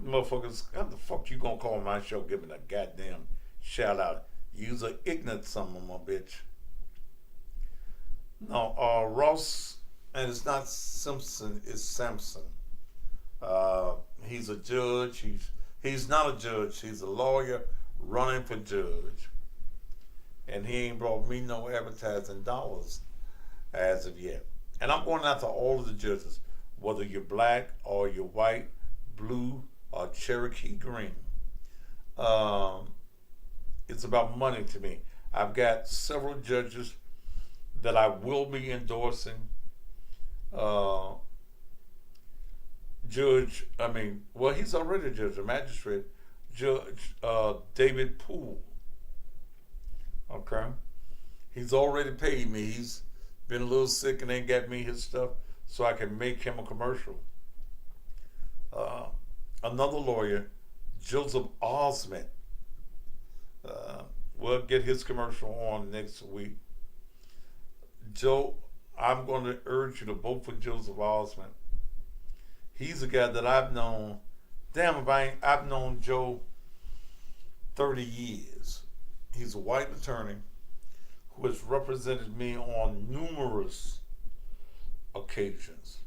Motherfuckers, how the fuck you gonna call my show giving a goddamn shout out? You's a ignorant son of a bitch. No, Ross, and it's not Simpson, it's Sampson. He's a judge. He's not a judge. He's a lawyer running for judge. And he ain't brought me no advertising dollars as of yet. And I'm going after all of the judges, whether you're black or you're white, blue, or Cherokee green. It's about money to me. I've got several judges that I will be endorsing. He's already a judge, a magistrate, Judge David Poole. Okay? He's already paid me. He's been a little sick and ain't got me his stuff so I can make him a commercial. Another lawyer, Joseph Osment, we'll get his commercial on next week. Joe, I'm going to urge you to vote for Joseph Osment. He's a guy that I've known. I've known Joe 30 years. He's a white attorney who has represented me on numerous occasions.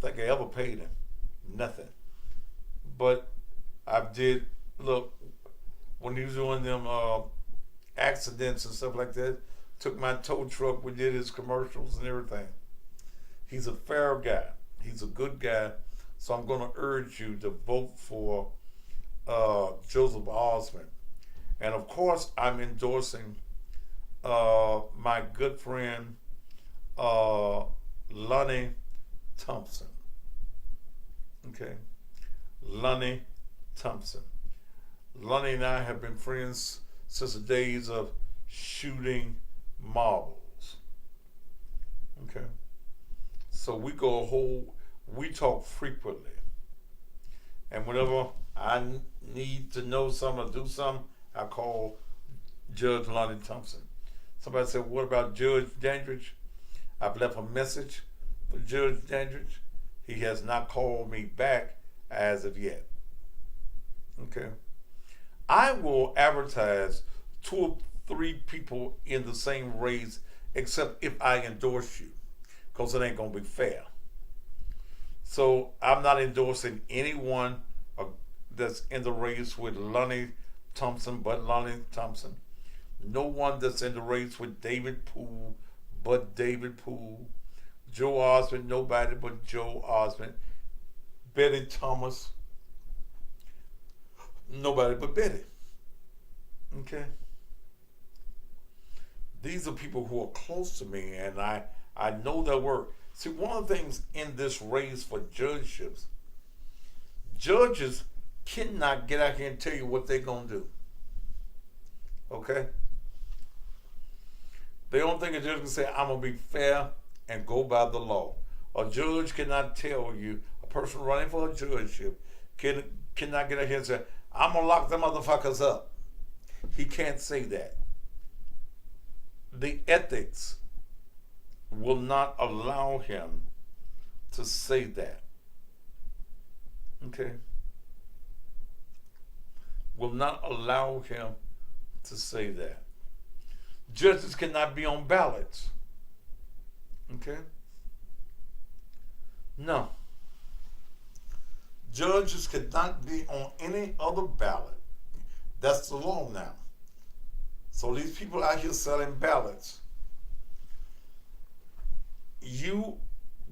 think I ever paid him nothing. But I did look when he was doing them accidents and stuff like that. Took my tow truck. We did his commercials and everything. He's a fair guy. He's a good guy. So I'm going to urge you to vote for Joseph Osment. And of course, I'm endorsing my good friend Lonnie Thompson. Okay, Lonnie Thompson. Lonnie and I have been friends since the days of shooting marbles. Okay, so we talk frequently. And whenever I need to know something or do something, I call Judge Lonnie Thompson. Somebody said, what about Judge Dandridge? I've left a message for Judge Dandridge. He has not called me back as of yet. Okay. I will advertise 2 or 3 people in the same race, except if I endorse you, because it ain't going to be fair. So I'm not endorsing anyone that's in the race with Lonnie Thompson but Lonnie Thompson. No one that's in the race with David Poole but David Poole. Joe Osment, nobody but Joe Osment. Betty Thomas, nobody but Betty. Okay? These are people who are close to me, and I know their work. See, one of the things in this race for judgeships, judges cannot get out here and tell you what they're going to do. Okay? They don't think a judge can say, I'm going to be fair and go by the law. A judge cannot tell you, a person running for a judgeship cannot get out here and say, I'm going to lock them motherfuckers up. He can't say that. The ethics will not allow him to say that. Okay? Will not allow him to say that. Judges cannot be on ballots. Okay? No. Judges cannot be on any other ballot. That's the law now. So these people out here selling ballots, you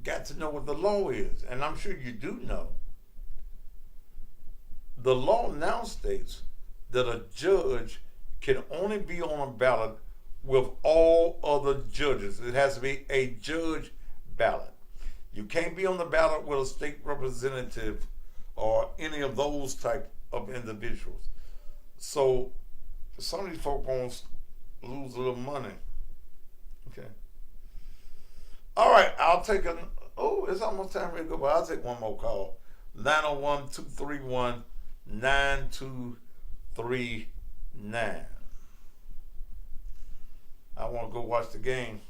got to know what the law is, and I'm sure you do know. The law now states that a judge can only be on a ballot with all other judges. It has to be a judge ballot. You can't be on the ballot with a state representative or any of those type of individuals. So some of these folk going to lose a little money. Okay. All right, I'll take it's almost time for me to go, but I'll take one more call. 901-231-9239. I want to go watch the game.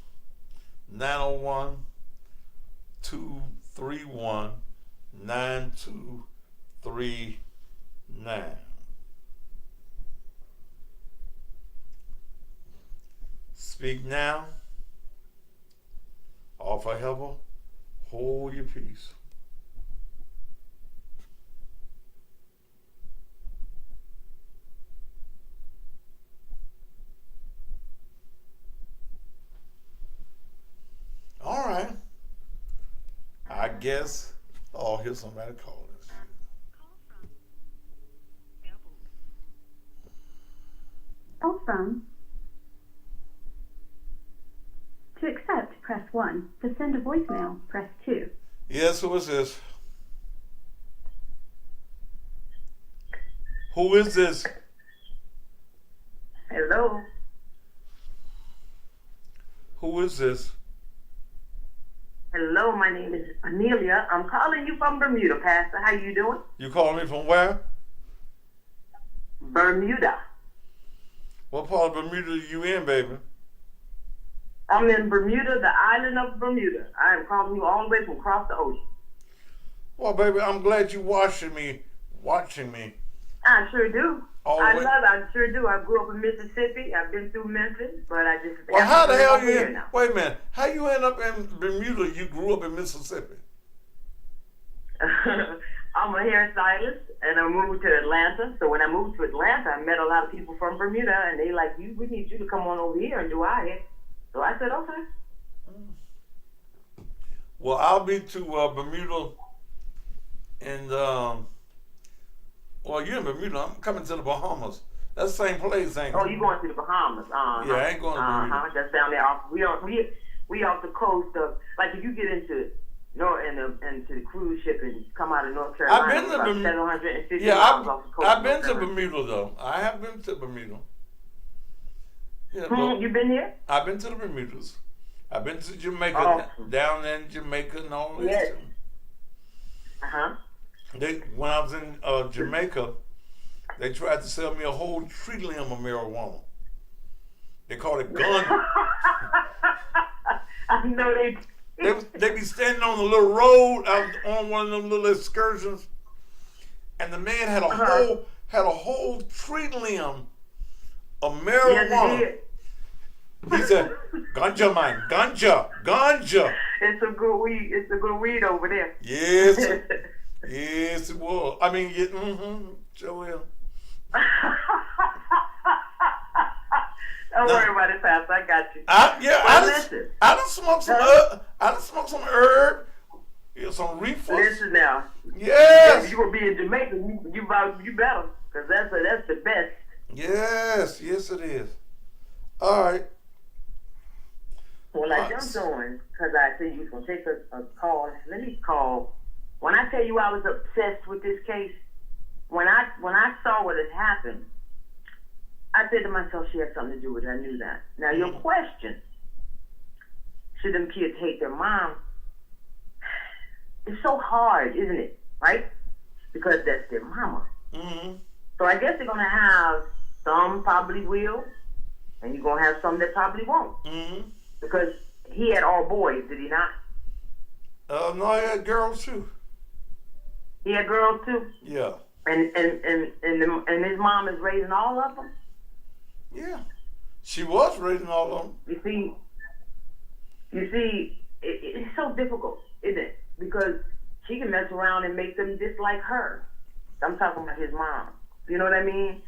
901-231-9239. Speak now, or forever hold your peace. All right. I guess. Oh, here's somebody calling us. Call from. To accept, press 1. To send a voicemail, press 2. Yes, who is this? Who is this? Hello. Who is this? Hello, my name is Amelia. I'm calling you from Bermuda, Pastor. How you doing? You calling me from where? Bermuda. What part of Bermuda are you in, baby? I'm in Bermuda, the island of Bermuda. I am calling you all the way from across the ocean. Well, baby, I'm glad you're watching me. I sure do. I Wait. love it. I sure do. I grew up in Mississippi. I've been through Memphis, but I just... Well, how the hell here you... now. Wait a minute. How you end up in Bermuda? You grew up in Mississippi. I'm a hairstylist, and I moved to Atlanta. So when I moved to Atlanta, I met a lot of people from Bermuda, and they like, we need you to come on over here and do our hair. So I said, okay. Well, I'll be to Bermuda, and well, you're in Bermuda. I'm coming to the Bahamas. That's the same place, ain't it? Oh, you going to the Bahamas? Yeah, I ain't going to Bermuda. That's down there. We off the coast of, like, if you get into into the cruise ship and come out of North Carolina. I've been to Bermuda. 750 Yeah, miles off the coast. I've been to Bermuda though. I have been to Bermuda. Yeah, you been here? I've been to the Bermudas. I've been to Jamaica, down in Jamaica and all that. Yes. When I was in Jamaica, they tried to sell me a whole tree limb of marijuana. They called it gun. I know they. They be standing on the little road. I was on one of them little excursions, and the man had a whole tree limb of marijuana. Yes, he said, "Ganja man, ganja." It's a good weed. It's a good weed over there. Yes, yes it was. I mean, sure will. Don't worry about it, Pastor. I got you. I done smoked some herb, some reefers. Listen now. Yes. If you gonna be in Jamaica, you better, cause that's the best. Yes, it is. All right. Well, I jumped on because I said you was gonna take a call. Let me call. When I tell you I was obsessed with this case, when I saw what had happened, I said to myself, she had something to do with it. I knew that. Now, your question, should them kids hate their mom? It's so hard, isn't it? Right? Because that's their mama. Mm-hmm. So I guess they're going to have some probably will, and you're going to have some that probably won't. Mm-hmm. Because he had all boys, did he not? No, he had girls too. He had girls too? Yeah. And his mom is raising all of them? Yeah, she was raising all of them. You see, it's so difficult, isn't it? Because she can mess around and make them dislike her. I'm talking about his mom. You know what I mean?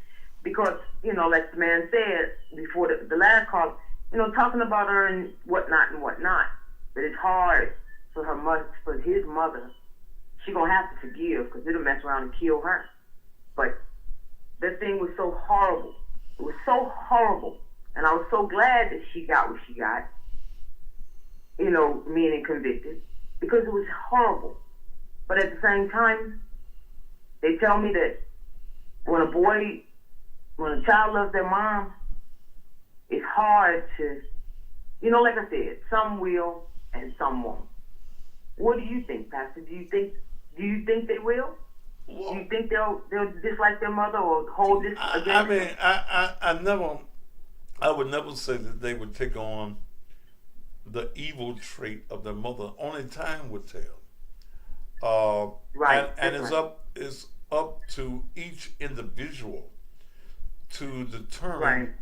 Because, like the man said before the last call, talking about her and whatnot. But it's hard for his mother. She gonna have to forgive because it'll mess around and kill her. But that thing was so horrible. It was so horrible. And I was so glad that she got what she got, meaning convicted, because it was horrible. But at the same time, they tell me that when a child loves their mom, it's hard to, like I said, some will and some won't. What do you think, Pastor? Do you think they will? Do you think they'll dislike their mother or hold this against them? I would never say that they would take on the evil trait of their mother. Only time would tell. Right. And it's up to each individual to determine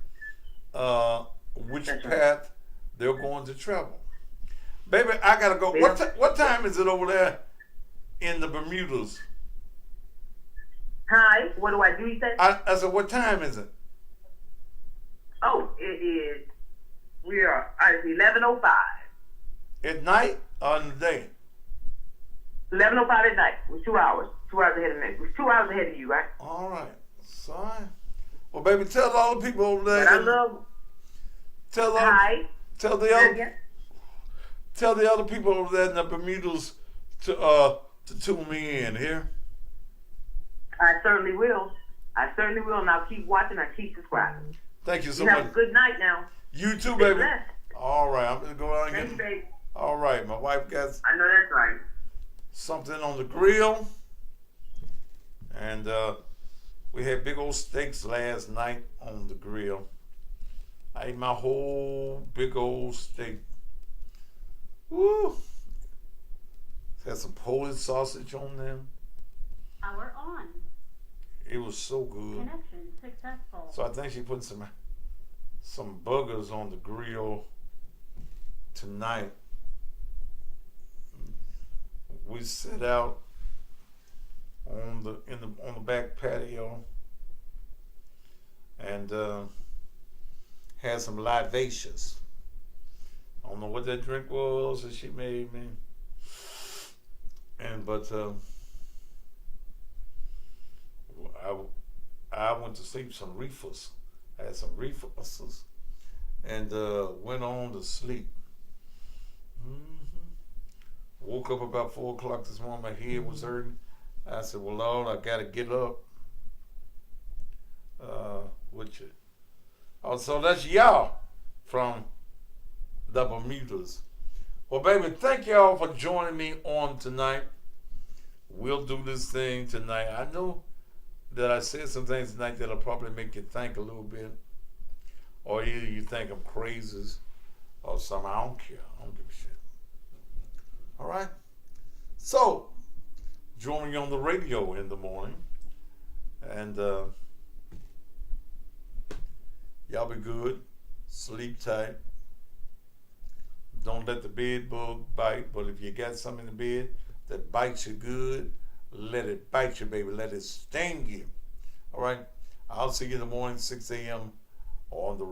which path they're going to travel. Baby, I gotta go. Yeah. What time is it over there in the Bermudas? Hi, what do I do, you say? I said, what time is it? Oh, it is. It's 11:05. At night or in the day? 11:05 at night. It was 2 hours. 2 hours ahead of me. It was 2 hours ahead of you, right? All right. Sorry. Well, baby, tell all the people over there. But I love. Tell the other people over there in the Bermudas to tune me in here. I certainly will. And I'll keep watching. I keep subscribing. Thank you so much. much. Have a good night now. You too, Stay baby. blessed. All right, I'm gonna go out and Thank you, babe. All right, my wife got. I know that's right. Something on the grill, and we had big old steaks last night on the grill. I ate my whole big old steak. Woo! Had some Polish sausage on them. Power on. It was so good. Connection successful. So I think she put some burgers on the grill tonight. We set out on the back patio, and had some libations. I don't know what that drink was that she made me, but I went to sleep some reefers. I had some reefers and went on to sleep. Woke up about 4 o'clock this morning. My head was hurting. I said, "Well, Lord, I got to get up with you." Oh, so that's y'all from the Bermudas. Well, baby, thank y'all for joining me on tonight. We'll do this thing tonight. I know that I said some things tonight that'll probably make you think a little bit, or either you think I'm crazy or something. I don't care. I don't give a shit. All right? So, join me on the radio in the morning, and y'all be good. Sleep tight. Don't let the bed bug bite, but if you got something in the bed that bites you good, let it bite you, baby. Let it sting you. All right? I'll see you in the morning, 6 a.m. on the